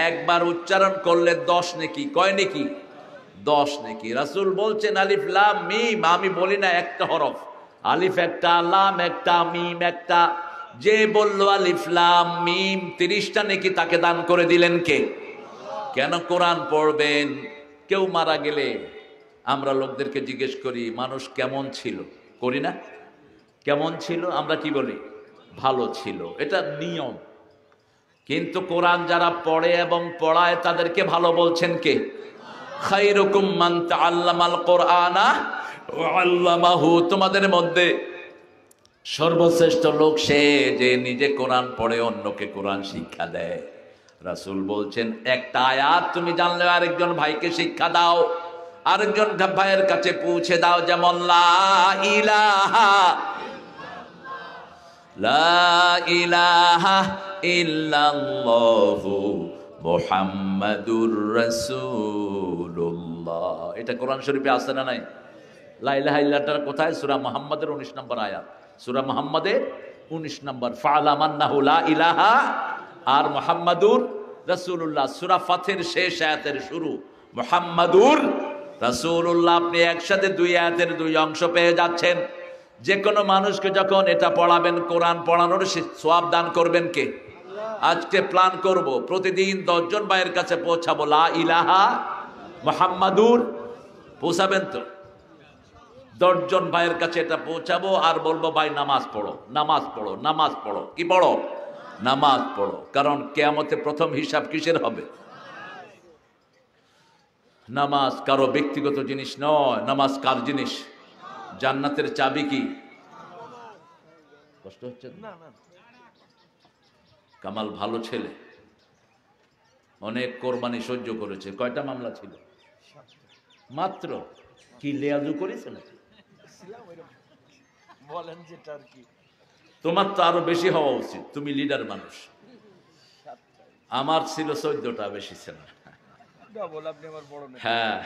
একবার উচ্চারণ করলে 10 নেকি। কয় নেকি? 10 নেকি। রাসূল বলছেন আলিফ লাম মিম। আমি বলি না একটা হরফ, আলিফ একটা, লাম একটা, মিম একটা। যে বলল আলিফ লাম মিম 30টা নেকি তাকে দান করে দিলেন কে? কেন? কোরআন পড়বেন। কেউ মারা গেলে আমরা লোকদেরকে জিজ্ঞেস করি মানুষ কেমন ছিল, করি না? কেমন ছিল? আমরা কি বলি? ভালো ছিল। এটা নিয়ম। কিন্তু কোরআন যারা পড়ে এবং পড়ায় তাদেরকে ভালো বলছেন কে? খায়রুকুম মান তাআল্লামাল কোরআনা ওয়া আল্লামাহু। তোমাদের মধ্যে সর্বশ্রেষ্ঠ লোক সে যে নিজে কোরআন পড়ে অন্যকে কোরআন শিক্ষা দেয়। রাসূল বলছেন একটা আয়াত তুমি জানলে আরেকজন ভাইকে শিক্ষা দাও, আরেকজন ভাইয়ের কাছে পৌঁছে দাও। যেমন লা ইলাহা, লা ইলাহা ইল্লাল্লাহু মুহাম্মাদুর রাসূলুল্লাহ। এটা কোরআন শরীফে আছে না নাই? লা ইলাহা ইল্লাল্লাহটা কোথায়? সূরা মুহাম্মাদের 19 নম্বর আয়াত। সূরা মুহাম্মাদের 19 নম্বর। ফা'লাম আন্নাহু লা ইলাহা আর মুহাম্মাদুর রাসূলুল্লাহ। সূরা ফাতির শেষ আয়াতের শুরু মুহাম্মাদুর রাসূলুল্লাহ। আপনি একসাথে 2 আয়াতের 2 অংশ পেয়ে যাচ্ছেন। যে কোনো মানুষকে যখন এটা পড়াবেন, কোরআন পড়ানোর সওয়াব দান করবেন কে? আজকে প্ল্যান করব প্রতিদিন 10 জন ভাইয়ের কাছে পৌঁছাবো লা ইলাহা মুহাম্মাদুর, পৌঁছাবেন তো? 10 জন ভাইয়ের কাছে এটা পৌঁছাবো আর বলবো ভাই নামাজ পড়ো, নামাজ পড়ো, নামাজ পড়ো। কি পড়ো? নামাজ পড়ো। কারণ কিয়ামতে প্রথম হিসাব কিসের হবে? নামাজ কারো ব্যক্তিগত জিনিস নয়। নামাজ কার জিনিস? জান্নাতের চাবি কি? কষ্ট হচ্ছে না? কামাল ভালো ছেলে, অনেক কোরবানি সহ্য করেছে। কয়টা মামলা ছিল? মাত্র। কি লেয়াজু করেছে নাকি? বলেন যেটা আর কি। তোমার তো আরো বেশি হওয়া উচিত, তুমি লিডার মানুষ। আমার ছিল 14টা, বেশি ছিল না। হ্যাঁ,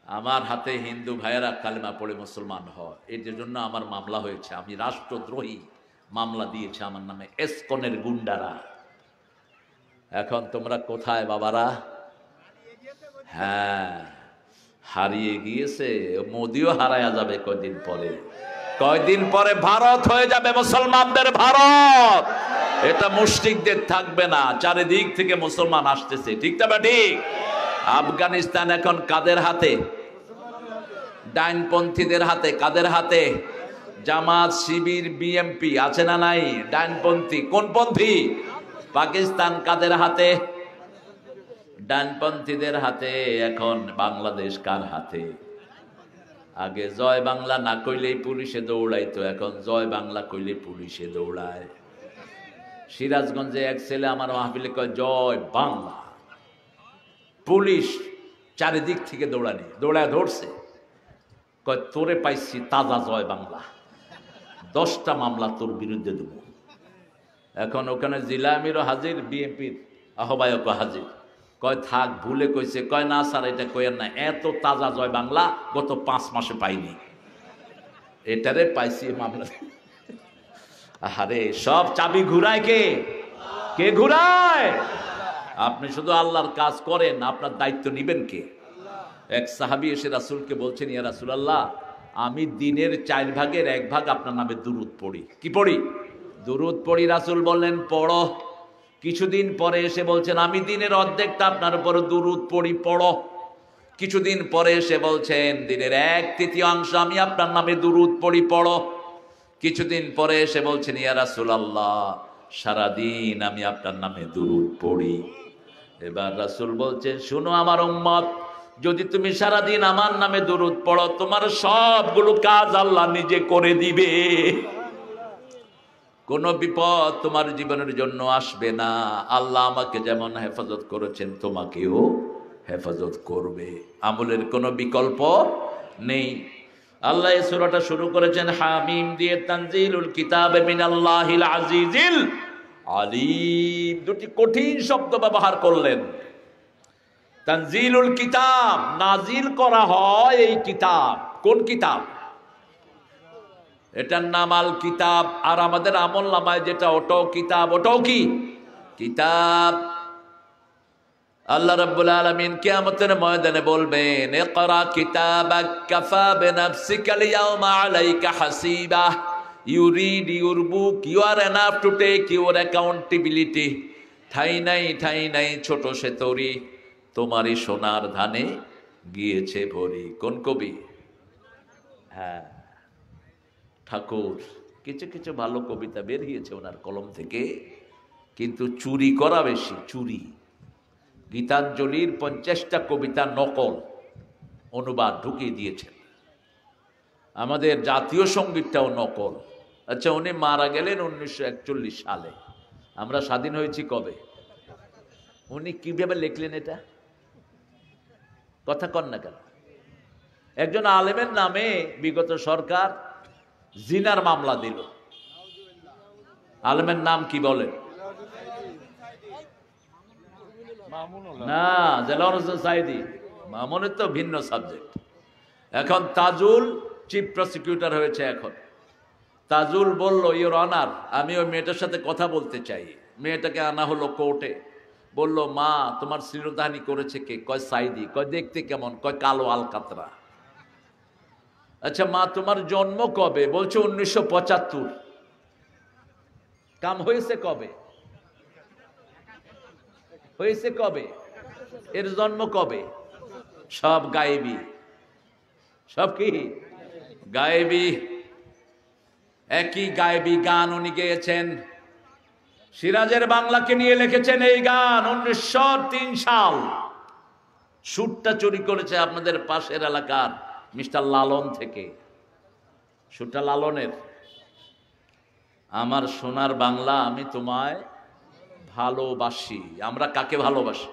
আমার হাতে হিন্দু ভাইয়েরা কালেমা পড়ে মুসলমান হয়, এর জন্য আমার মামলা হয়েছে। আমি রাষ্ট্রদ্রোহী মামলা দিয়েছে আমার নামে এসকনের গুন্ডারা। এখন তোমরা কোথায় বাবারা? হ্যাঁ, হারিয়ে গিয়েছে। মোদিও হারায়া যাবে কয়দিন পরে। কয়দিন পরে ভারত হয়ে যাবে মুসলমানদের ভারত। এটা মুশরিকদের থাকবে না, চারিদিক থেকে মুসলমান আসতেছে। ঠিক না ঠিক? আফগানিস্তান এখন কাদের হাতে? ডাইনপন্থীদের হাতে। কাদের হাতে? জামাত, শিবির, বিএমপি আছে না নাই? ডাইনপন্থী। কোন পন্থী? পাকিস্তান কাদের হাতে? ডানপন্থীদের হাতে। এখন বাংলাদেশ কার হাতে? আগে জয় বাংলা না কইলেই পুলিশে দৌড়াইতো, এখন জয় বাংলা কইলে পুলিশে দৌড়ায়। সিরাজগঞ্জে এক ছেলে আমার মাহফিলে কয় জয় বাংলা, পুলিশ চারিদিক থেকে দৌড়ানি, দৌড়ায় ধরছে। কয় তোরে পাইছি তাজা জয় বাংলা, 10টা মামলা তোর বিরুদ্ধে দেব। এখন ওখানে জিলা আমিরও হাজির, বিএনপির আহ্বায়ক হাজির। কয় থাক, ভুলে কইছে। কয় না স্যার, এটা কয়েন না, এত তাজা জয় বাংলা গত 5 মাসে পাইনি, এটারে পাইছি মামলা। আরে সব চাবি ঘুরায় কে? কে ঘুরায়? আপনি শুধু আল্লাহর কাজ করেন, আপনার দায়িত্ব নিবেন কে? এক সাহাবী এসে রাসূলকে বলছেন, ইয়া রাসূলুল্লাহ, আমি দিনের 4 ভাগের 1 ভাগ আপনার নামে দুরূদ পড়ি। কি পড়ি? দুরূদ পড়ি। রাসূল বললেন পড়ো। কিছুদিন পরে এসে বলছেন, আমি দিনের অর্ধেকটা আপনার উপর দুরূদ পড়ি, পড়ো। কিছুদিন পরে এসে বলছেন, দিনের 1/3 আমি আপনার নামে দুরূদ পড়ি, পড়ো। কিছুদিন পরে এসে বলছেন, ইয়া রাসূলুল্লাহ, সারাদিন আমি আপনার নামে দুরূদ পড়ি। এবার রাসূল বলছেন, শুনো আমার উম্মত, যদি তুমি সারাদিন আমার নামে দুরূদ পড়ো, তোমার সবগুলো কাজ আল্লাহ নিজে করে দিবে। কোনো বিপদ তোমার জীবনের জন্য আসবে না। আল্লাহ আমাকে যেমন হেফাজত করেছেন, তোমাকেও হেফাজত করবে। আমলের কোনো বিকল্প নেই। আল্লাহ এই সূরাটা শুরু করেছেন হামিম দিয়ে, তানজিলুল কিতাবে মিনাল্লাহিল আজিজিল আলিম। দুটি কঠিন শব্দ ব্যবহার করলেন। তানজিলুল কিতাব, নাজিল করা হয় এই কিতাব। কোন কিতাব? এটার নাম আল কিতাব। আর আমাদের আমল নামায় যেটা, ওটাও কিতাব। ওটাও কি? কিতাব। আল্লাহ রাব্বুল আলামিন কিয়ামতের ময়দানে বলবেন, ইকরা কিতাবাক কাফা বিনাফসিকা আল-ইয়াওমা আলাইকা হাসিবা। You read your book, you are enough to take your accountability. ঠাই নাই ছোট সে তরি, তোমারই সোনার ধানে গিয়েছে ভরি। কোন কবি? হ্যাঁ, ঠাকুর। কিছু কিছু ভালো কবিতা বেরিয়েছে ওনার কলম থেকে, কিন্তু চুরি করা বেশি। চুরি। গীতাঞ্জলির 50টা কবিতা নকল অনুবাদ ঢুকিয়ে দিয়েছেন। আমাদের জাতীয় সঙ্গীতটাও নকল। আচ্ছা, উনি মারা গেলেন 1941 সালে। আমরা স্বাধীন হয়েছি কবে? উনি কিভাবে লিখলেন এটা? কথা কন না কেন? একজন আলেমের নামে বিগত সরকার জিনার মামলা দিল। আলেমের নাম কি বলেন? না, দেলোয়ার হোসেন সাঈদী। মামুনের তো ভিন্ন সাবজেক্ট। এখন তাজুল চিফ প্রসিকিউটর হয়েছে। এখন তাজুল বলল, ইওর অনার, আমি ওই মেয়েটার সাথে কথা বলতে চাই। মেয়েটাকে আনা হলো কোর্টে। বলল, মা, তোমার শ্লীলতাহানি করেছে কে? কয় সাঈদী। কয় দেখতে কেমন? কয় কালো আলকাতরা। আচ্ছা মা, তোমার জন্ম কবে? বলছে 1975। কাম হয়েছে কবে? হয়েছে কবে, এর জন্ম কবে, সব গায়েবী, সব কি গায়েবী। একই গায়েবী গান উনি গেয়েছেন, সিরাজের বাংলাকে নিয়ে লিখেছেন এই গান 1903 সাল। সুরটা চুরি করেছে আপনাদের পাশের এলাকার মিস্টার লালন থেকে, সুরটা লালনের। আমার সোনার বাংলা আমি তোমায় ভালোবাসি। আমরা কাকে ভালোবাসি?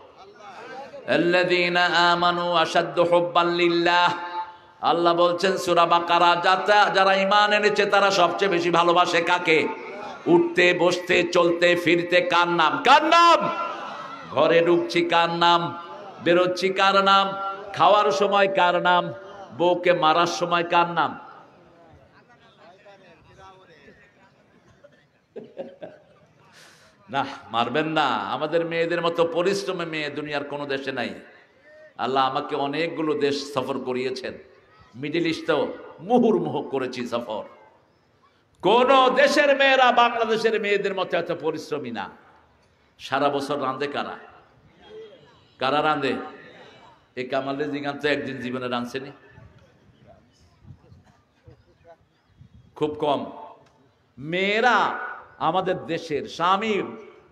আল্লাযীনা আমানু আশাদ্দু হুব্বান লিল্লাহ। আল্লাহ বলছেন সূরা বাকারা, যারা ঈমান এনেছে তারা সবচেয়ে বেশি ভালোবাসে কাকে? উঠতে বসতে চলতে ফিরতে কার নাম? কার নাম? ঘরে ঢুকছি কার নাম? বেরোচ্ছি কার নাম? খাওয়ার সময় কার নাম? বউকে মারার সময় কার নাম? না, মারবেন না। আমাদের মেয়েদের মতো পরিশ্রমে মেয়ে দুনিয়ার কোনো দেশে নাই। আল্লাহ আমাকে অনেকগুলো দেশ সফর করিয়েছেন, মিডিল ইস্টেও মুহুর্মুহ করেছি সফর। কোন দেশের মেয়েরা বাংলাদেশের মেয়েদের মতো এত পরিশ্রমী না। সারা বছর রাঁধে কারা? কারা রাঁধে? এই কামালে জিগান তো একদিন জীবনে রাঁধছেনি, খুব কম। মেয়েরা আমাদের দেশের স্বামী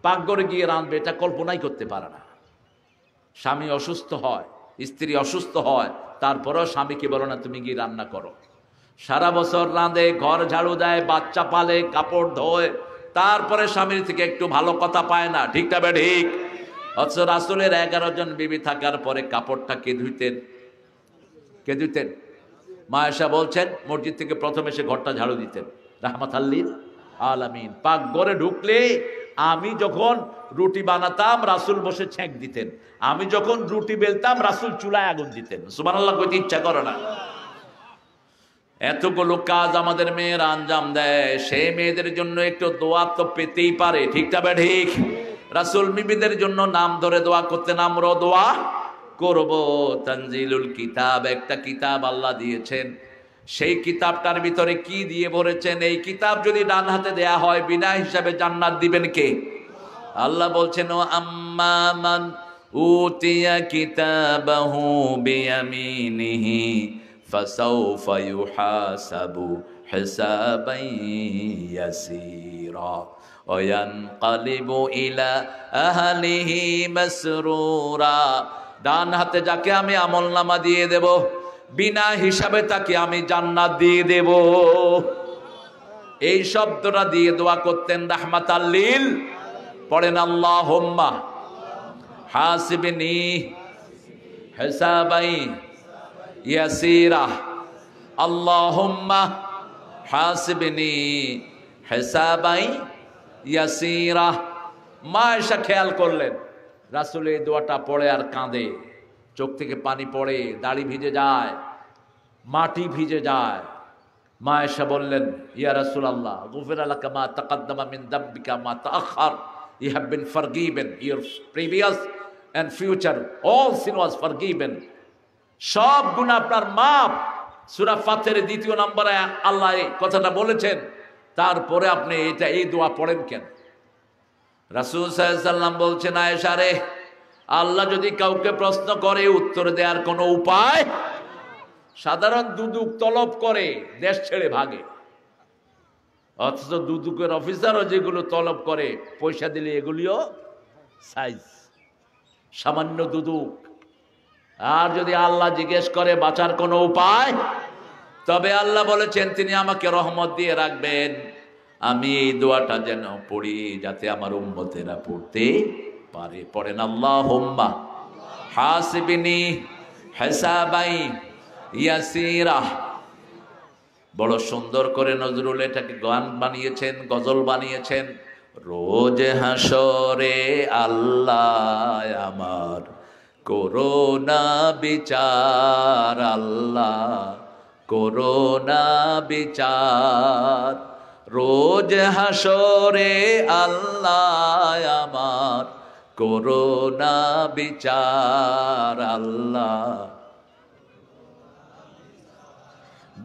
পাকঘরে গিয়ে রাঁধবে এটা কল্পনাই করতে পারে না। স্বামী অসুস্থ হয়, স্ত্রী অসুস্থ হয়, তারপরেও স্বামীকে বলো না তুমি গিয়ে রান্না করো। সারা বছর রাঁধে, ঘর ঝাড়ু দেয়, বাচ্চা পালে, কাপড় ধোয়, তারপরে স্বামীর থেকে একটু ভালো কথা পায় না। ঠিক না ঠিক? অথচ রাসূলের 11 জন বিবি থাকার পরে কাপড়টা কে ধুইতেন? কে ধুইতেন? মা আয়েশা বলছেন মসজিদ থেকে প্রথম এসে ঘরটা ঝাড়ু দিতেন রাহমাতাল লিল আলামিন। পাক ঘরে ঢুকলে আমি যখন রুটি বানাতাম রাসূল বসে ছেঁক দিতেন, আমি যখন রুটি বেলতাম রাসূল চুলায় আগুন দিতেন। সুবহানাল্লাহ কইতে ইচ্ছা করে না? এতগুলো কাজ আমাদের মেয়েরা আঞ্জাম দেয়, সেই মেয়েদের জন্য একটু দোয়া তো পেতেই পারে। ঠিক তবে ঠিক? রাসূল বিবিদের জন্য নাম ধরে দোয়া করতেন, আমরাও দোয়া করব। তানজিলুল কিতাব, একটা কিতাব আল্লাহ দিয়েছেন, সেই কিতাবটার ভিতরে কি দিয়ে ভরেছেন? এই কিতাব যদি ডান হাতে দেয়া হয় বিনা হিসাবে জান্নাত দিবেন কে? আল্লাহ বলছেন ও আম্মা মান উতিয়া কিতাবাহু বিয়ামিনিহি ফাসাউফা ইউহাসাবু হিসাবান ইয়াসীরা ওয়া ইয়ানকালিবু ইলা আহলিহি মাসরুরা। ডান হাতে যাকে আমি আমলনামা দিয়ে দেব, বিনা হিসাবে তাকে আমি জান্নাত দিয়ে দেব। এই শব্দটা দিয়ে দোয়া করতেন রাহমাতাল লিল। পড়েন আল্লাহুম্মা হাসিবনি হিসাবাই ইয়াসীরা। আল্লাহুম্মা হাসিবনি হিসাবাই ইয়াসীরা। মা আয়েশা খেয়াল করলেন রাসূল এই দোয়াটা পড়ে আর কাঁদে, চোখ থেকে পানি পড়ে, দাড়ি ভিজে যায়, মাটি ভিজে যায়। মা আয়েশা বললেন ইয়া রাসূলুল্লাহ গুফিরা লাকা মা তাকাদ্দামা মিন যামবিকা মা তাআখার, you have been forgiven, your previous and future all sin was forgiven, সব গুনাহ আপনার মাফ। সূরা ফাতিরের 2 নম্বরে আল্লাহ এই কথাটা বলেছেন, তারপরে আপনি এই দোয়া পড়েন কেন? রাসূল সাল্লাল্লাহু আলাইহি সাল্লাম বলছেন আয়েশা রে, আল্লাহ যদি কাউকে প্রশ্ন করে উত্তর দেওয়ার কোনো উপায়? সাধারণ দুদুক তলব করে দেশ ছেড়ে ভাগে, অথচ দুদুকের অফিসারও যেগুলো তলব করে পয়সা দিলে এগুলিও সাইজ, সামান্য দুদুক। আর যদি আল্লাহ জিজ্ঞেস করে বাঁচার কোনো উপায়, তবে আল্লাহ বলেছেন তিনি আমাকে রহমত দিয়ে রাখবেন, আমি এই দোয়াটা যেন পড়ি যাতে আমার উম্মতেরা পড়তে পারে। পড়েন আল্লাহুম্মা হাসিবনি হিসাবাই ইয়াসীরা। বড় সুন্দর করে নজরুল এটাকে গান বানিয়েছেন, গজল বানিয়েছেন। রোজ হাসরে আল্লাহ আমার করোনা বিচার, আল্লাহ করোনা বিচার। রোজ হাসরে আল্লাহ আমার করোনা বিচার, আল্লাহ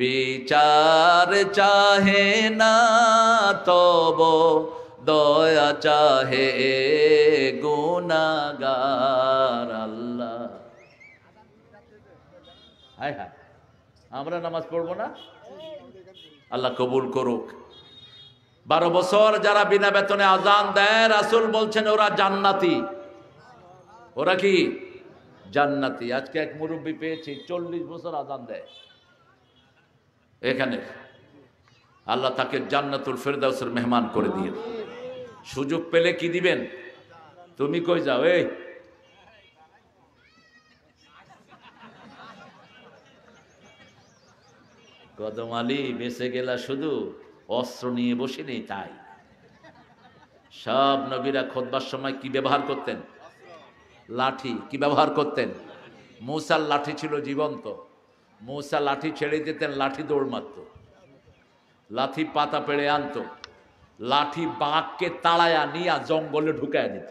বিচার চাহে না তব দয়া চাহে গুনাহগার আল্লাহ। হায় হায়, আমরা নামাজ পড়বো না? আল্লাহ কবুল করুক। 12 বছর যারা বিনা বেতনে আজান দেয়, রাসূল বলছেন ওরা জান্নাতি। ওরা কি জান্নাতি? আজকে এক মুরব্বী পেয়েছি 40 বছর আজান দেয় এখানে। আল্লাহ তাকে জান্নাতুল ফেরদাউসের মেহমান করে দিয়ে। সুযোগ পেলে কি দিবেন? তুমি কই যাও? এই কদম আলী বেঁচে গেলা শুধু অস্ত্র নিয়ে বসে নেই তাই। সব নবীরা খুতবার সময় কি ব্যবহার করতেন? লাঠি। কি ব্যবহার করতেন? মূসার লাঠি ছিল জীবন্ত। মূসা লাঠি ছেড়ে দিতেন, লাঠি দৌড় মারত। লাঠি পাতা পেড়ে আনত, লাঠি বাঘকে তাড়ায়া নিয়ে জঙ্গলে ঢুকায় দিত।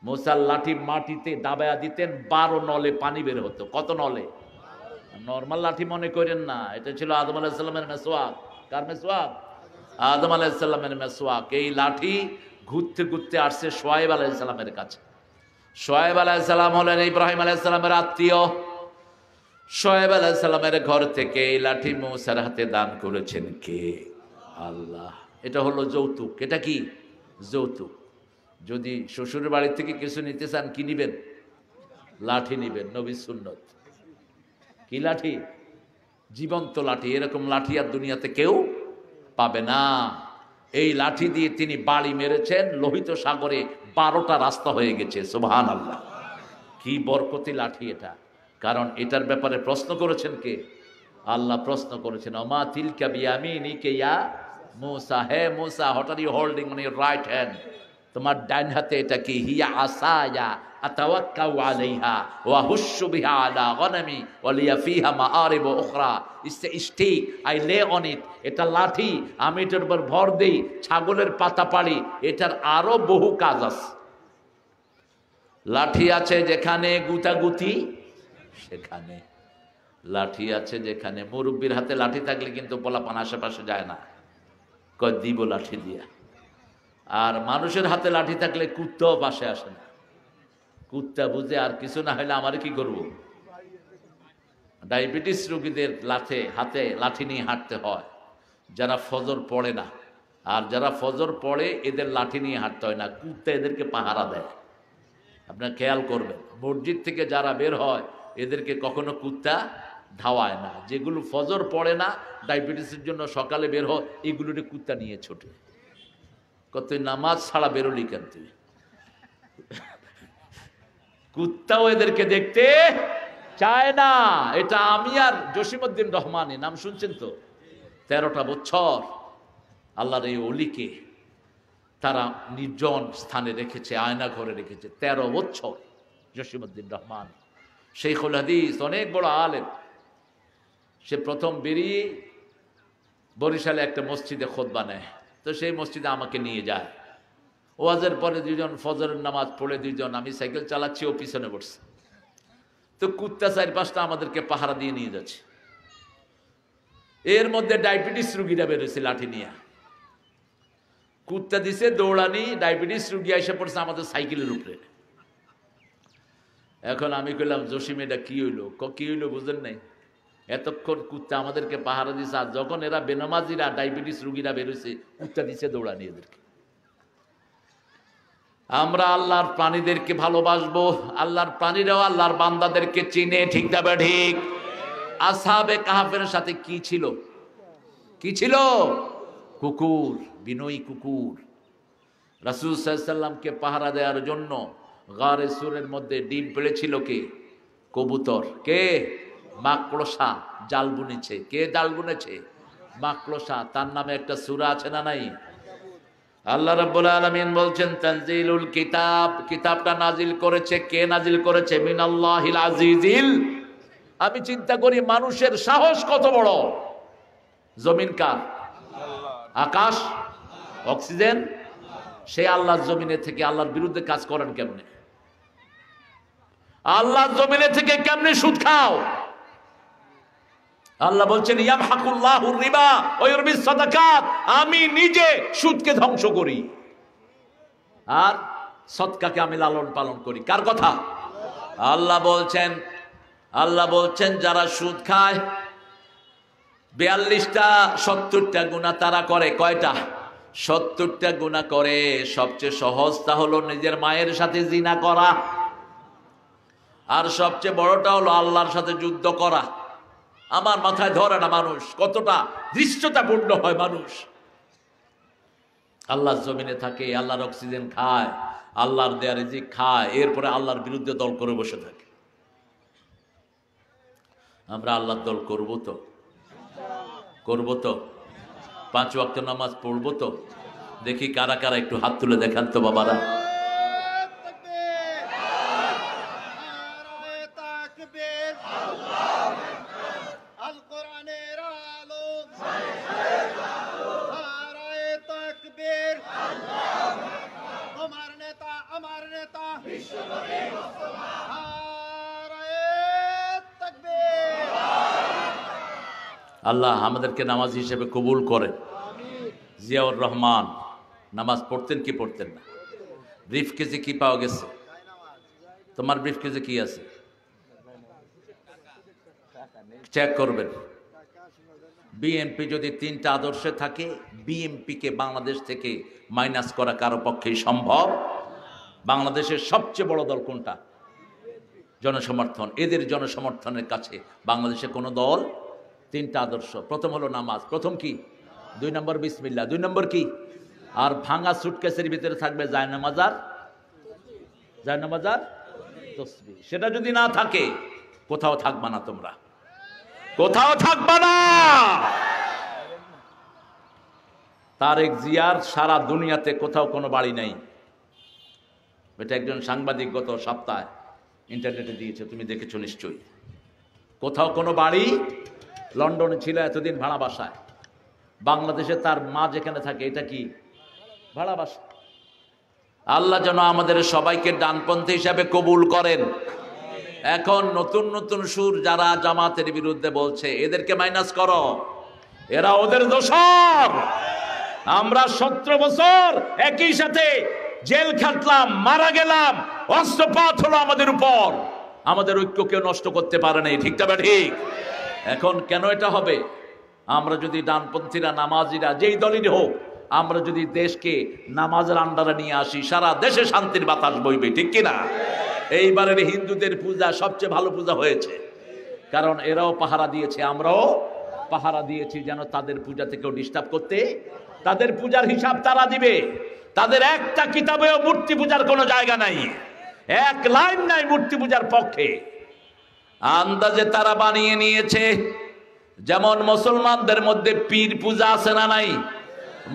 মূসার লাঠি মাটিতে দাবায়া দিতেন, 12 নলে পানি বের হতো। কত নলে? নর্মাল লাঠি মনে করেন না, এটা ছিল আদম আলাইহিস সালামের মেসওয়াক। কার মেসওয়াক? আদম আলাইহিস সালামের মেসওয়াক। এই লাঠি ঘুরতে ঘুরতে আসছে শুআয়ব আলাইহিস সালামের কাছে। শুআয়ব আলাইহিস সালাম হলেন ইব্রাহিম আলাইহিস সালামের আত্মীয়। শুআয়ব আলাইহিস সালামের ঘর থেকে এই লাঠি মূসার হাতে দান করেছেন কে? আল্লাহ। এটা হলো যৌতুক। এটা কি? যৌতুক। যদি শ্বশুরের বাড়ি থেকে কিছু নিতে চান, কি নিবেন? লাঠি নিবেন। নবীর সুন্নত। কি লাঠি? জীবন্ত লাঠি। এরকম লাঠি আর দুনিয়াতে কেউ পাবে না। এই লাঠি দিয়ে তিনি বাড়ি মেরেছেন, লোহিত সাগরে 12টা রাস্তা হয়ে গেছে। সুবহানাল্লাহ। কি বরকতি লাঠি এটা! কারণ এটার ব্যাপারে প্রশ্ন করেছেন কে? আল্লাহ প্রশ্ন করেছেন, ওমা তিলকা বিয়ামিনিকা ইয়া মূসা। হে মূসা, what are you holding on your right hand? তোমার ডান হাতে এটা কি? হিয়া আসায়া আতাওয়াক্কাউ আলাইহা ওয়া হুশু বিহা আলা গনামি ওয়া লিয়া ফিহা মাআরিব উখরা। It's a stick, I lay on it. এটা লাঠি, আমি এটার উপর ভর দেই, ছাগলের পাতা পাড়ি। এটার আরো বহু কাজ আছে। লাঠি আছে যেখানে গুতাগুতি সেখানে। লাঠি আছে যেখানে। মুরব্বীর হাতে লাঠি থাকলে কিন্তু পোলাপান আশেপাশে যায় না, কয় দিব লাঠি দিয়া। আর মানুষের হাতে লাঠি থাকলে কুত্তাও পাশে আসে না। কুত্তা বুঝে আর কিছু না হলে আমার কি করব? ডায়াবেটিস রোগীদের হাতে লাঠি নিয়ে হাঁটতে হয়, যারা ফজর পড়ে না। আর যারা ফজর পড়ে এদের লাঠি নিয়ে হাঁটতে হয় না, কুত্তা এদেরকে পাহারা দেয়। আপনার খেয়াল করবেন, মসজিদ থেকে যারা বের হয় এদেরকে কখনো কুত্তা ধাওয়ায় না। যেগুলো ফজর পড়ে না, ডায়াবেটিসের জন্য সকালে বের হয়, এগুলোকে কুত্তা নিয়ে ছোটে। কত নামাজ ছাড়া বেরোলি কেন তুই? কুত্তাও এদেরকে দেখতে চায় না। এটা আমি আর জসিমউদ্দিন রহমানী, নাম শুনছেন তো? 13টা বছর আল্লাহর এই ওলিকে তারা নির্জন স্থানে রেখেছে, আয়না ঘরে রেখেছে। 13 বছর জসিমউদ্দিন রহমান শেখুল হাদিস, অনেক বড় আলেম। সে প্রথম বেরিয়ে বরিশালে একটা মসজিদে খুতবা নেয়। তো সেই মসজিদে আমাকে নিয়ে যায়। ওয়াজের পরে 2জন ফজরের নামাজ পড়ে 2জন, আমি সাইকেল চালাচ্ছি, ও পিছনে বসছে। তো কুত্তা 4-5টা আমাদেরকে পাহারা দিয়ে নিয়ে যাচ্ছে। এর মধ্যে ডায়াবেটিস রুগীরা বেরোছে লাঠি নিয়ে। কুত্তা দিছে দৌড়ানি, ডায়াবেটিস রুগী এসে পড়ছে আমাদের সাইকেলের উপরে। এখন আমি কইলাম, জসিম এটা কি হইলো? কি হইলো বুঝেন নাই? এতক্ষণ কুত্তা আমাদেরকে পাহারা দিছে, আর যখন এরা বেনামাজিরা ডায়াবেটিস রুগীরা বেরোছে, কুত্তা দিছে দৌড়ানি এদেরকে। আমরা আল্লাহর প্রাণীদেরকে ভালোবাসবো, আল্লাহর প্রাণীরাও আল্লাহর বান্দাদেরকে চিনে। ঠিক না ঠিক? আসহাবে কাহাফের সাথে কি ছিল? কি ছিল? কুকুর, বিনয়ী কুকুর। রাসূল সাল্লাল্লাহু আলাইহি ওয়াসাল্লামকে পাহারা দেওয়ার জন্য গারে সুরের মধ্যে ডিম পেড়েছিল কে? কবুতর। কে? মাকড়সা জাল বুনেছে। কে জাল বুনেছে? মাকড়সা। তার নামে একটা সূরা আছে না নাই? আল্লাহ রাব্বুল আলামিন বলছেন তানজিলুল কিতাব, কিতাবটা নাজিল করেছে কে? নাজিল করেছে মিনাল্লাহিল আজিজিল। আমি চিন্তা করি মানুষের সাহস কত বড়। জমিন কার? আকাশ, অক্সিজেন, সে আল্লাহর জমিনে থেকে আল্লাহর বিরুদ্ধে কাজ করেন কেমনে? আল্লাহর জমিনে থেকে কেমনে সুদ খাও? আল্লাহ বলছেন ইয়ামহাকুল্লাহুর রিবা ওয়া ইউরবিস সাদাকাত, আমি নিজে সুদকে ধ্বংস করি আর সদকাকে আমি লালন পালন করি। কার কথা? আল্লাহ বলছেন যারা সুদ খায় 42টা 70টা গুনাহ তারা করে। কয়টা? 70টা গুনাহ করে। সবচেয়ে সহজটা হলো নিজের মায়ের সাথে জিনা করা, আর সবচেয়ে বড়টা হলো আল্লাহর সাথে যুদ্ধ করা। আমার মাথায় ধরে না মানুষ কতটা দৃশ্যতাপূর্ণ হয়। মানুষ আল্লাহর জমিনে থাকে, আল্লাহর অক্সিজেন খায়, আল্লাহর দেয়া রিজিক খায়, এরপরে আল্লাহর বিরুদ্ধে দল করে বসে থাকে। আমরা আল্লাহর দল করব তো? 5 ওয়াক্ত নামাজ পড়বো তো? দেখি কারা কারা একটু হাত তুলে দেখান তো বাবারা। আল্লাহ আমাদেরকে নামাজ হিসেবে কবুল করেন। জিয়াউর রহমান নামাজ পড়তেন কি পড়তেন না? ব্রিফকেসে কি পাওয়া গেছে? তোমার ব্রিফকেসে কি আছে? চেক করবেন। বিএনপি যদি 3টা আদর্শে থাকে, বিএনপিকে বাংলাদেশ থেকে মাইনাস করা কারো পক্ষেই সম্ভব। বাংলাদেশের সবচেয়ে বড় দল কোনটা? জনসমর্থন। এদের জনসমর্থনের কাছে বাংলাদেশে কোনো দল 3টা আদর্শ। প্রথম হলো নামাজ, প্রথম কি? 2 নম্বর বিসমিল্লাহ, 2 নম্বর কি? আর ভাঙা সুটকেসের ভিতরে থাকবে জায়নামাজ আর তসবিহ। সেটা যদি না থাকে কোথাও থাকবা না, তোমরা কোথাও থাকবা না। তারেক জিয়ার সারা দুনিয়াতে কোথাও কোনো বাড়ি নাই। এটা একজন সাংবাদিক গত সপ্তাহে ইন্টারনেটে দিয়েছে, তুমি দেখেছো নিশ্চয়ই। কোথাও কোনো বাড়ি, লন্ডনে ছিল এতদিন ভাড়া বাসায়। বাংলাদেশে তার মা যেখানে থাকে এটা কি? ভাড়া বাসা। আল্লাহ যেন আমাদের সবাইকে ডানপন্থী হিসাবে কবুল করেন। এখন নতুন নতুন সুর যারা জামাতের বিরুদ্ধে বলছে, এদেরকে মাইনাস করো, এরা ওদের দোসর। আমরা 17 বছর একই সাথে জেল খাটলাম, মারা গেলাম, অস্ত্রপাত হলো আমাদের উপর। আমাদের ঐক্যকে নষ্ট করতে পারে নাই, ঠিক না ঠিক? এখন কেন এটা হবে? আমরা যদি ডানপন্থীরা, নামাজিরা, যেই দলই হোক, আমরা যদি দেশকে নামাজের আন্ডারে নিয়ে আসি, সারা দেশে শান্তির বাতাস বইবে, ঠিক কিনা? এইবারের হিন্দুদের পূজা সবচেয়ে ভালো পূজা হয়েছে, কারণ এরাও পাহারা দিয়েছে, আমরাও পাহারা দিয়েছি, যেন তাদের পূজা থেকেও ডিস্টার্ব করতে। তাদের পূজার হিসাব তারা দিবে। তাদের একটা কিতাবেও মূর্তি পূজার কোনো জায়গা নাই, এক লাইন নাই মূর্তি পূজার পক্ষে। আন্দাজে তারা বানিয়ে নিয়েছে। যেমন মুসলমানদের মধ্যে পীর পূজা আছে না নাই,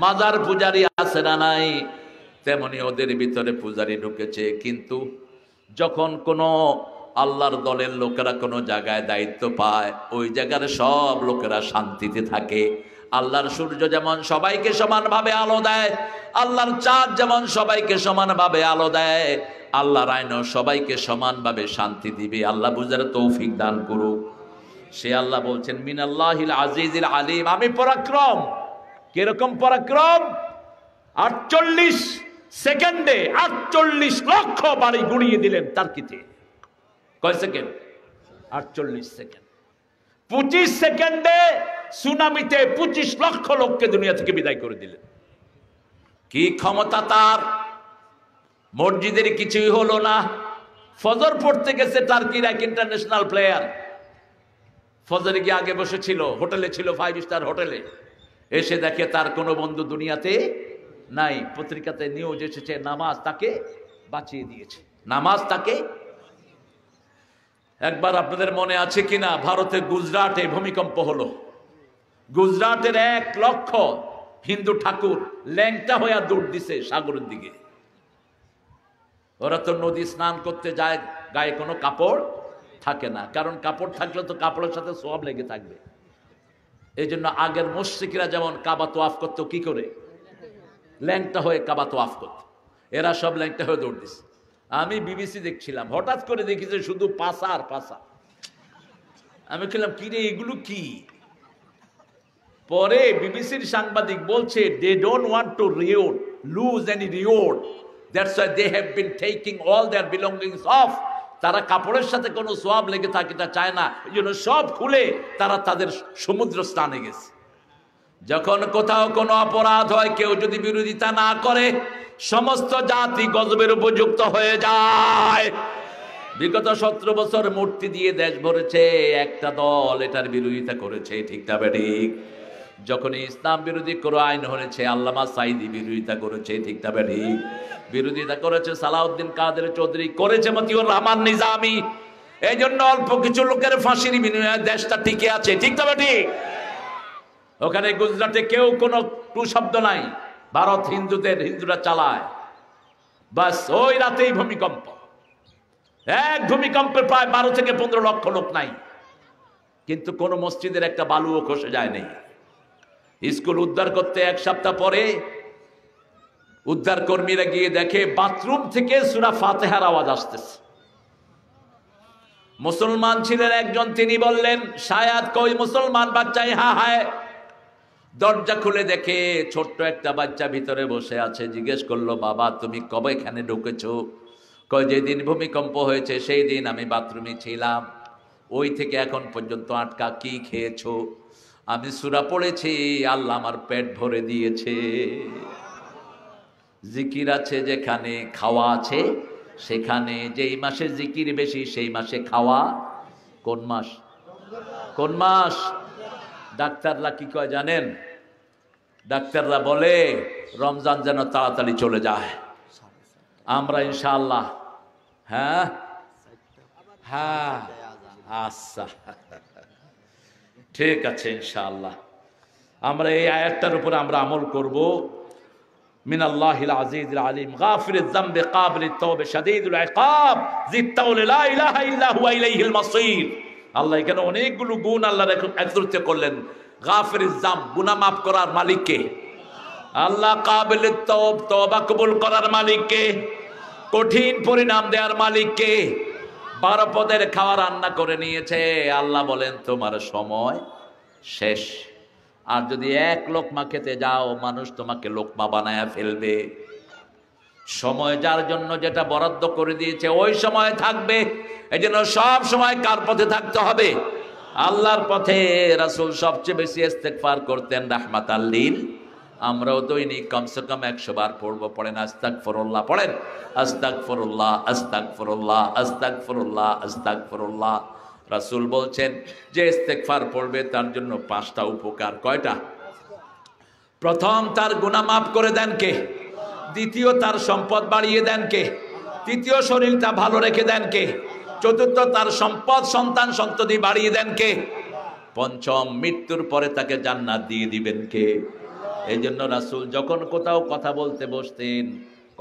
মাজার পূজারি আছে না নাই, তেমনি ওদের ভিতরে পূজারি ঢুকেছে। কিন্তু যখন কোনো আল্লাহর দলের লোকেরা কোনো জায়গায় দায়িত্ব পায়, ওই জায়গার সব লোকেরা শান্তিতে থাকে। আল্লাহর সূর্য যেমন সবাইকে সমানভাবে আলো দেয়, আল্লাহর চাঁদ যেমন সবাইকে সমানভাবে আলো দেয়, আল্লাহর আইনও সবাইকে সমানভাবে শান্তি দিবে। আল্লাহ বুঝার তৌফিক দান করুক। সে আল্লাহ বলছেন মিনাল্লাহিল আজিজিল আলিম, আমি পরাক্রম। কিরকম পরাক্রম? 48 সেকেন্ডে 48 লক্ষ বাড়ি গুড়িয়ে দিলেন টার্কিতে। কয় সেকেন্ড? 48 সেকেন্ড। 25 সেকেন্ডে সুনামিতে 25 লক্ষ লোককে দুনিয়া থেকে বিদায় করে দিলেন। কি ক্ষমতা তার! মসজিদের কিছুই হলো না। ফজর পড়তে গেছে টার্কির এক ইন্টারন্যাশনাল প্লেয়ার। ফজরে গিয়ে আগে বসেছিল, হোটেলে ছিল, 5 স্টার হোটেলে। এসে দেখে তার কোনো বন্ধু দুনিয়াতে নাই। পত্রিকাতে নিউজ এসেছে, নামাজ তাকে বাঁচিয়ে দিয়েছে, নামাজ তাকে। একবার আপনাদের মনে আছে কিনা, ভারতের গুজরাটে ভূমিকম্প হলো। গুজরাটের 1 লক্ষ হিন্দু ঠাকুর ল্যাংটা হয়ে দৌড় দিছে সাগরের দিকে। ওরা তো নদী স্নান করতে যায়, গায়ে কোনো কাপড় থাকে না, কারণ কাপড় থাকলে তো কাপড়ের সাথে সওয়াব লেগে থাকবে। এই জন্য আগের মুশরিকরা যেমন কাবা তোয়াফ করতো কি করে? ল্যাংটা হয়ে কাবা তোয়াফ করত। এরা সব ল্যাংটা হয়ে দৌড় দিছে। আমি বিবিসি দেখছিলাম, হঠাৎ করে দেখি যে শুধু পাসা আর পাসা। আমি বললাম কি রে, এগুলো কি? পরে বিবিসির সাংবাদিক বলছে they don't want to lose any reward, that's why they have been taking all their belongings off. তারা কাপড়ের সাথে কোনো সোয়াব লেগে থাকে এটা চায় না, এই জন্য সব খুলে তারা তাদের সমুদ্র স্নানে গেছে। যখন কোথাও কোনো অপরাধ হয়, কেউ যদি বিরোধিতা না করে, সমস্ত জাতি গজবের উপযুক্ত হয়ে যায়। বিগত 17 বছর মূর্তি দিয়ে দেশ ভরেছে, একটা দল এটার বিরোধিতা করেছে, ঠিক না ঠিক? যখন ইসলাম বিরোধী কোনো আইন হয়েছে, আল্লামা সাইদি বিরোধিতা করেছে, ঠিক না ঠিক? বিরোধিতা করেছে সালাউদ্দিন কাদের চৌধুরী, করেছে মতিউর রহমান নিজামী। এই জন্য অল্প কিছু লোকের ফাঁসির বিনিময়ে দেশটা টিকে আছে, ঠিক না ঠিক? ওখানে গুজরাটে কেউ কোনো টু শব্দ নাই, ভারত হিন্দুরা চালায়। বাস ওই রাতেই ভূমিকম্প, এক ভূমিকম্পে প্রায় 12 থেকে 15 লক্ষ লোক নাই, কিন্তু কোন মসজিদের একটা বালুও খসে যায়নি। স্কুল উদ্ধার করতে 1 সপ্তাহ পরে উদ্ধার কর্মীরা গিয়ে দেখে বাথরুম থেকে সূরা ফাতিহার আওয়াজ আসতেছে। মুসলমান ছিলেন একজন, তিনি বললেন শায়াদ কই মুসলমান বাচ্চা ইহা হায়। দরজা খুলে দেখে ছোট্ট একটা বাচ্চা ভিতরে বসে আছে। জিজ্ঞেস করলো, বাবা তুমি কবে এখানে ঢুকেছো? কয় যেদিন ভূমিকম্প হয়েছে সেই দিন আমি বাথরুমে ছিলাম, ওই থেকে এখন পর্যন্ত আটকা। কি খেয়েছো? আমি সূরা পড়েছি, আল্লাহ আমার পেট ভরে দিয়েছে। জিকির আছে যেখানে, খাওয়া আছে সেখানে। যেই মাসে জিকির বেশি সেই মাসে খাওয়া। কোন মাস? কোন মাস? ডাক্তাররা কি কয় জানেন? ডাক্তাররা বলে রমজান যেন তাড়াতাড়ি চলে যায়। আমরা ইনশাআল্লাহ, হ্যাঁ হ্যাঁ আচ্ছা ঠিক আছে, ইনশাআল্লাহ আমরা এই আয়াতটার উপরে আমরা আমল করব। মিনাল্লাহিল আজিজিল আলিম গাফিরিজ যামবি কাবিলিত তাওবা শাদীদুল ইকাব যিত-তাওল লা ইলাহা ইল্লা হুয়া ইলাইহিল মাসীর। আল্লাহ এখানে অনেকগুলো গুণ আল্লাহ একত্রিত করলেন। গাফিরিজ যাম, গুনাহ মাফ করার মালিক কে? আল্লাহ। কাবিলিত তাওব, তওবা কবুল করার মালিক কে? কঠিন পরিণাম দেওয়ার মালিক কে? 12 পদের খাওয়া রান্না করে নিয়েছে। আল্লাহ বলেন তোমার সময় শেষ। আর যদি 1 লোকমা খেতে যাও, মানুষ তোমাকে লোকমা বানায়া ফেলবে। সময় যার জন্য যেটা বরাদ্দ করে দিয়েছে ওই সময় থাকবে। এই জন্য সব সময় কার পথে থাকতে হবে? আল্লাহর পথে। রাসূল সবচেয়ে বেশি ইস্তেগফার করতেন রাহমাতাল লিল। আমরাও দৈনিক কমসে কম 100 বার পড়বো। পড়েন আস্তাগফিরুল্লাহ, পড়েন আস্তাগফিরুল্লাহ, আস্তাগফিরুল্লাহ, আস্তাগফিরুল্লাহ, আস্তাগফিরুল্লাহ। রাসূল বলছেন যে ইস্তেগফার পড়বে তার জন্য 5টা উপকার। কয়টা? প্রথম, তার গুনাহ মাফ করে দেন কে? দ্বিতীয়, তার সম্পদ বাড়িয়ে দেন কে? তৃতীয়, শরীরটা ভালো রেখে দেন কে? চতুর্থ, তার সম্পদ সন্তান সন্ততি বাড়িয়ে দেন কে? পঞ্চম, মৃত্যুর পরে তাকে জান্নাত দিয়ে দিবেন কে? এই জন্য রাসূল যখন কোথাও কথা বলতে বসতেন,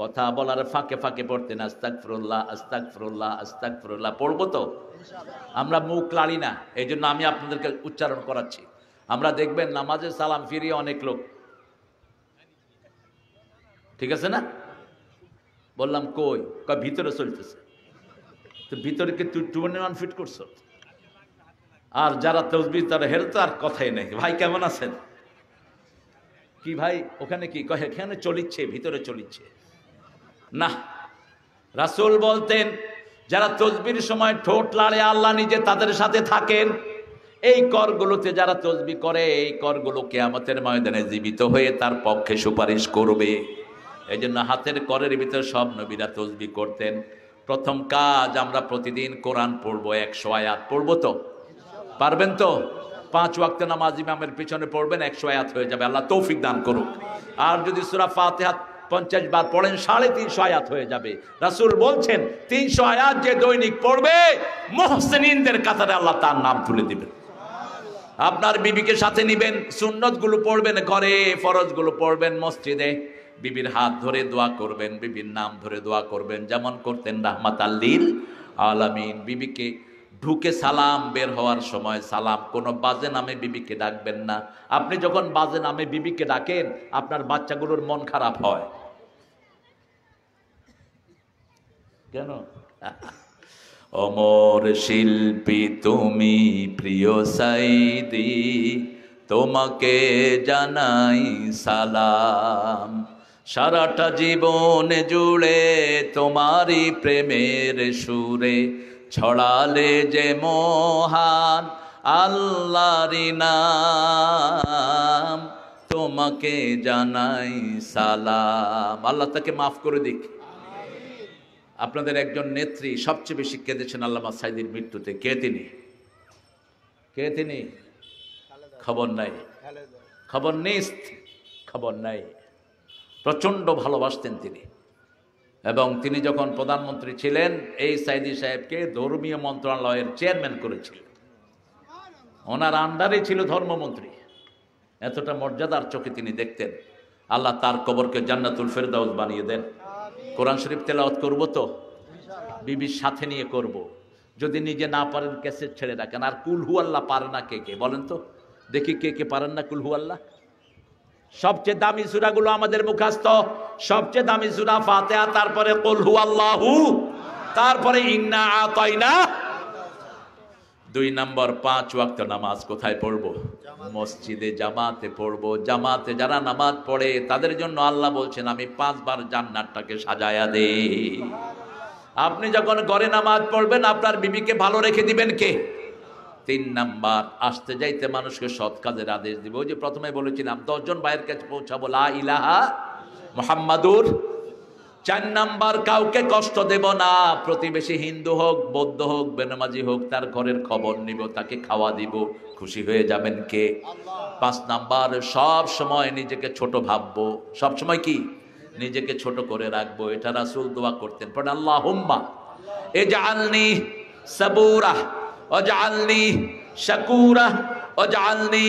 কথা বলার ফাঁকে ফাঁকে পড়তেন আস্তাগফিরুল্লাহ, আস্তাগফিরুল্লাহ, আস্তাগফিরুল্লাহ। পড়বো তো? আমরা মুখ লাড়ি না, এই জন্য আমি আপনাদেরকে উচ্চারণ করাচ্ছি। আমরা দেখবেন নামাজে সালাম ফিরিয়ে অনেক লোক, ঠিক আছে না? বললাম কই? ভিতরে চলতেছে। তো ভিতরে কি তুই 21 ফিট করছো? আর যারা তাসবিহ তারা হেলতে আর কথাই নেই। ভাই কেমন আছেন? কি ভাই ওখানে কি কয়? এখানে চলিচ্ছে, ভিতরে চলিচ্ছে না। রাসূল বলতেন যারা তাসবিহর সময় ঠোঁট লাড়ে আল্লাহ নিজে তাদের সাথে থাকেন। এই করগুলোতে যারা তাসবিহ করে, এই করগুলো কিয়ামতের ময়দানে জীবিত হয়ে তার পক্ষে সুপারিশ করবে। এই জন্য হাতের করের ভিতরে সব নবীরা তাসবিহ করতেন। প্রথম কাজ, আমরা প্রতিদিন কোরআন পড়বো। 100 আয়াত পড়বো তো? পারবেন তো? 5 ওয়াক্ত নামাজ ইমামের পিছনে পড়বেন, 100 আয়াত হয়ে যাবে। আল্লাহ তৌফিক দান করুক। আর যদি সূরা ফাতিহা 50 বার পড়েন, 350 আয়াত হয়ে যাবে। রাসূল বলছেন 300 আয়াত যে দৈনিক পড়বে, মুহসিনিনদের কাতারে আল্লাহ তার নাম তুলে দিবেন। আপনার বিবিকে সাথে নিবেন, সুন্নতগুলো পড়বেন ঘরে, ফরজগুলো পড়বেন মসজিদে। বিবির হাত ধরে দোয়া করবেন, বিবির নাম ধরে দোয়া করবেন, যেমন করতেন রাহমাতাল লিল আলামিন। বিবিকে ঢুকে সালাম, বের হওয়ার সময় সালাম। কোনো বাজে নামে বিবিকে ডাকবেন না। আপনি যখন বাজে নামে বিবিকে ডাকেন, আপনার বাচ্চাগুলোর মন খারাপ হয়। কেন? অমর শিল্পী তুমি প্রিয় সাইদি, তোমাকে জানাই সালাম। সারাটা জীবন জুড়ে তোমারই প্রেমের সুরে ছড়ালে যে মহান আল্লাহরই নাম, তোমাকে জানাই সালাম। আল্লাহ তাকে মাফ করে দিক। আপনাদের একজন নেত্রী সবচেয়ে বেশি কেঁদেছেন আল্লামা সাঈদীর মৃত্যুতে। কে তিনি? কে তিনি? খবর নাই, খবর নিস্ত, খবর নাই। প্রচণ্ড ভালোবাসতেন তিনি, এবং তিনি যখন প্রধানমন্ত্রী ছিলেন এই সাঈদী সাহেবকে ধর্মীয় মন্ত্রণালয়ের চেয়ারম্যান করেছিলেন। ওনার আন্ডারে ছিল ধর্মমন্ত্রী। এতটা মর্যাদার চোখে তিনি দেখতেন। আল্লাহ তার কবরকে জান্নাতুল ফেরদাউস বানিয়ে দেন। কোরআন শরীফ তেলাওয়াত করবো তো বিবির সাথে নিয়ে করব। যদি নিজে না পারেন ক্যাসেট ছেড়ে রাখেন। আর কুল হু আল্লাহ পারে না কে কে বলেন তো দেখি, কে কে পারেন না কুল হু আল্লাহ? সবচেয়ে দামি সূরাগুলো আমাদের মুখস্থ। সবচেয়ে দামি সূরা ফাতিহা, তারপরে কুল হু আল্লাহু, তারপরে ইন্না আতাইনা। 2 নম্বর 5 ওয়াক্ত নামাজ কোথায় পড়বো? মসজিদে জামাতে পড়বো। জামাতে যারা নামাজ পড়ে তাদের জন্য আল্লাহ বলছেন আমি 5 বার জান্নাতটাকে সাজায়া দেই। আপনি যখন ঘরে নামাজ পড়বেন আপনার বিবিকে ভালো রেখে দিবেন কে? 3 নাম্বার, আসতে যাইতে মানুষকে সৎ কাজের আদেশ দিব। ওই যে প্রথমে বলেছিলাম 10 জন ভাইয়ের কাছে পৌঁছাবো লা ইলাহা মুহাম্মাদুর। 4 নাম্বার, কাউকে কষ্ট দেব না। প্রতিবেশী হিন্দু হোক, বৌদ্ধ হোক, বেনামাজি হোক, তার ঘরের খবর নিব, তাকে খাওয়া দিব। খুশি হয়ে যাবেন কে? 5 নাম্বার, সব সময় নিজেকে ছোট ভাববো। সব সময় কি? নিজেকে ছোট করে রাখবো। এটা রাসূল দোয়া করতেন। পড়েন আল্লাহুম্মা ইজআলনি সাবুরা ওয়াজআলনি শাকুরা ওয়াজআলনি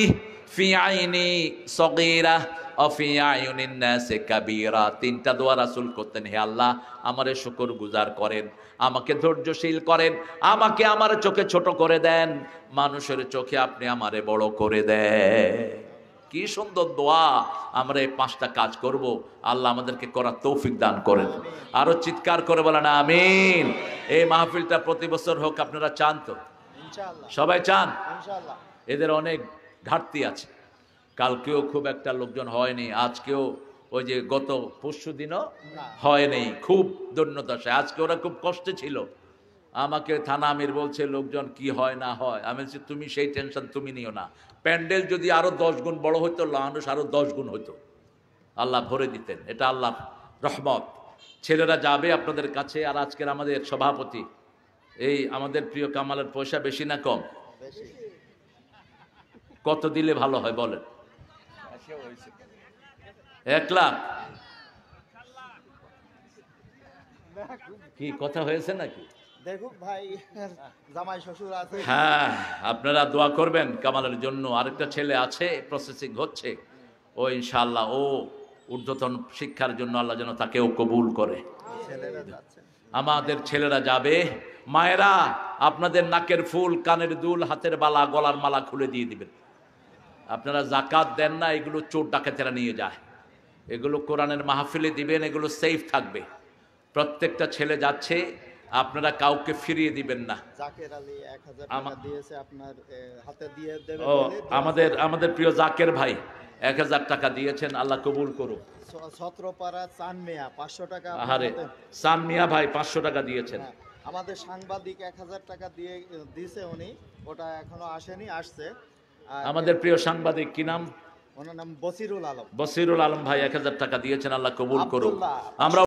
ফি আইনি সগীরা ও ফি আয়ুনিন নাসি কাবীরা। 3টা দোয়া রাসূল করতেন। হে আল্লাহ, আমারে শুকরগুজার করেন, আমাকে ধৈর্যশীল করেন, আমাকে আমার চোখে ছোট করে দেন, মানুষের চোখে আপনি আমারে বড় করে দেন। কি সুন্দর দোয়া। আমরা এই 5টা কাজ করব। আল্লাহ আমাদেরকে করার তৌফিক দান করেন। আরো চিৎকার করে বলেন আমিন। এই মাহফিলটা প্রতি বছর হোক, আপনারা চান তো? ইনশাআল্লাহ সবাই চান। ইনশাআল্লাহ। এদের অনেক ঘাটতি আছে। কালকেও খুব একটা লোকজন হয়নি, আজকেও ওই যে গত পরশু দিনও হয়নি। খুব দৈন্যদশায় আজকে ওরা খুব কষ্টে ছিল। আমাকে থানা আমির বলছে লোকজন কি হয় না হয়। আমি বলছি তুমি সেই টেনশন তুমি নিও না। প্যান্ডেল যদি আরো 10 গুণ বড় হইতো, মানুষ আরো 10 গুণ হইতো, আল্লাহ ভরে দিতেন। এটা আল্লাহর রহমত। ছেলেরা যাবে আপনাদের কাছে। আর আজকের আমাদের সভাপতি এই আমাদের প্রিয় কামালের পয়সা বেশি না কম? কত দিলে ভালো হয় বলেন? 1 লাখ। কি কথা হয়েছে নাকি? দেখুক ভাই, জামাই শ্বশুর আছে। হ্যাঁ, আপনারা দোয়া করবেন কামালের জন্য। আরেকটা ছেলে আছে, প্রসেসিং হচ্ছে। ও ইনশাআল্লাহ ও ঊর্ধ্বতন শিক্ষার জন্য আল্লাহ যেন তাকেও কবুল করে। আমাদের ছেলেরা যাবে। মায়েরা আপনাদের নাকের ফুল, কানের দুল, হাতের বালা, গলার মালা খুলে দিয়ে দিবেন। আপনারা জাকাত দেন না, এগুলো চোর ডাকাতেরা নিয়ে যায়। এগুলো কোরআনের মাহফিলে দিবেন, এগুলো সেফ থাকবে। প্রত্যেকটা ছেলে যাচ্ছে, আপনারা কাউকে ফিরিয়ে দিবেন না। জাকের আলী 1000 টাকা দিয়েছে, আপনার হাতে দিয়ে দেবে। ও আমাদের প্রিয় জাকের ভাই 1000 টাকা দিয়েছেন, আল্লাহ কবুল করুন। ছত্রপাড়া চান মিয়া 500 টাকা। আরে চান মিয়া ভাই 500 টাকা দিয়েছেন। আমাদের সাংবাদিক 1000 টাকা দিয়েছে উনি, ওটা এখনো আসেনি, আসছে। আমাদের প্রিয় সাংবাদিক কি নাম? ওনার নাম বসিরুল আলম। বসিরুল আলম ভাই 1000 টাকা দিয়েছেন, আল্লাহ কবুল করুন। আমরা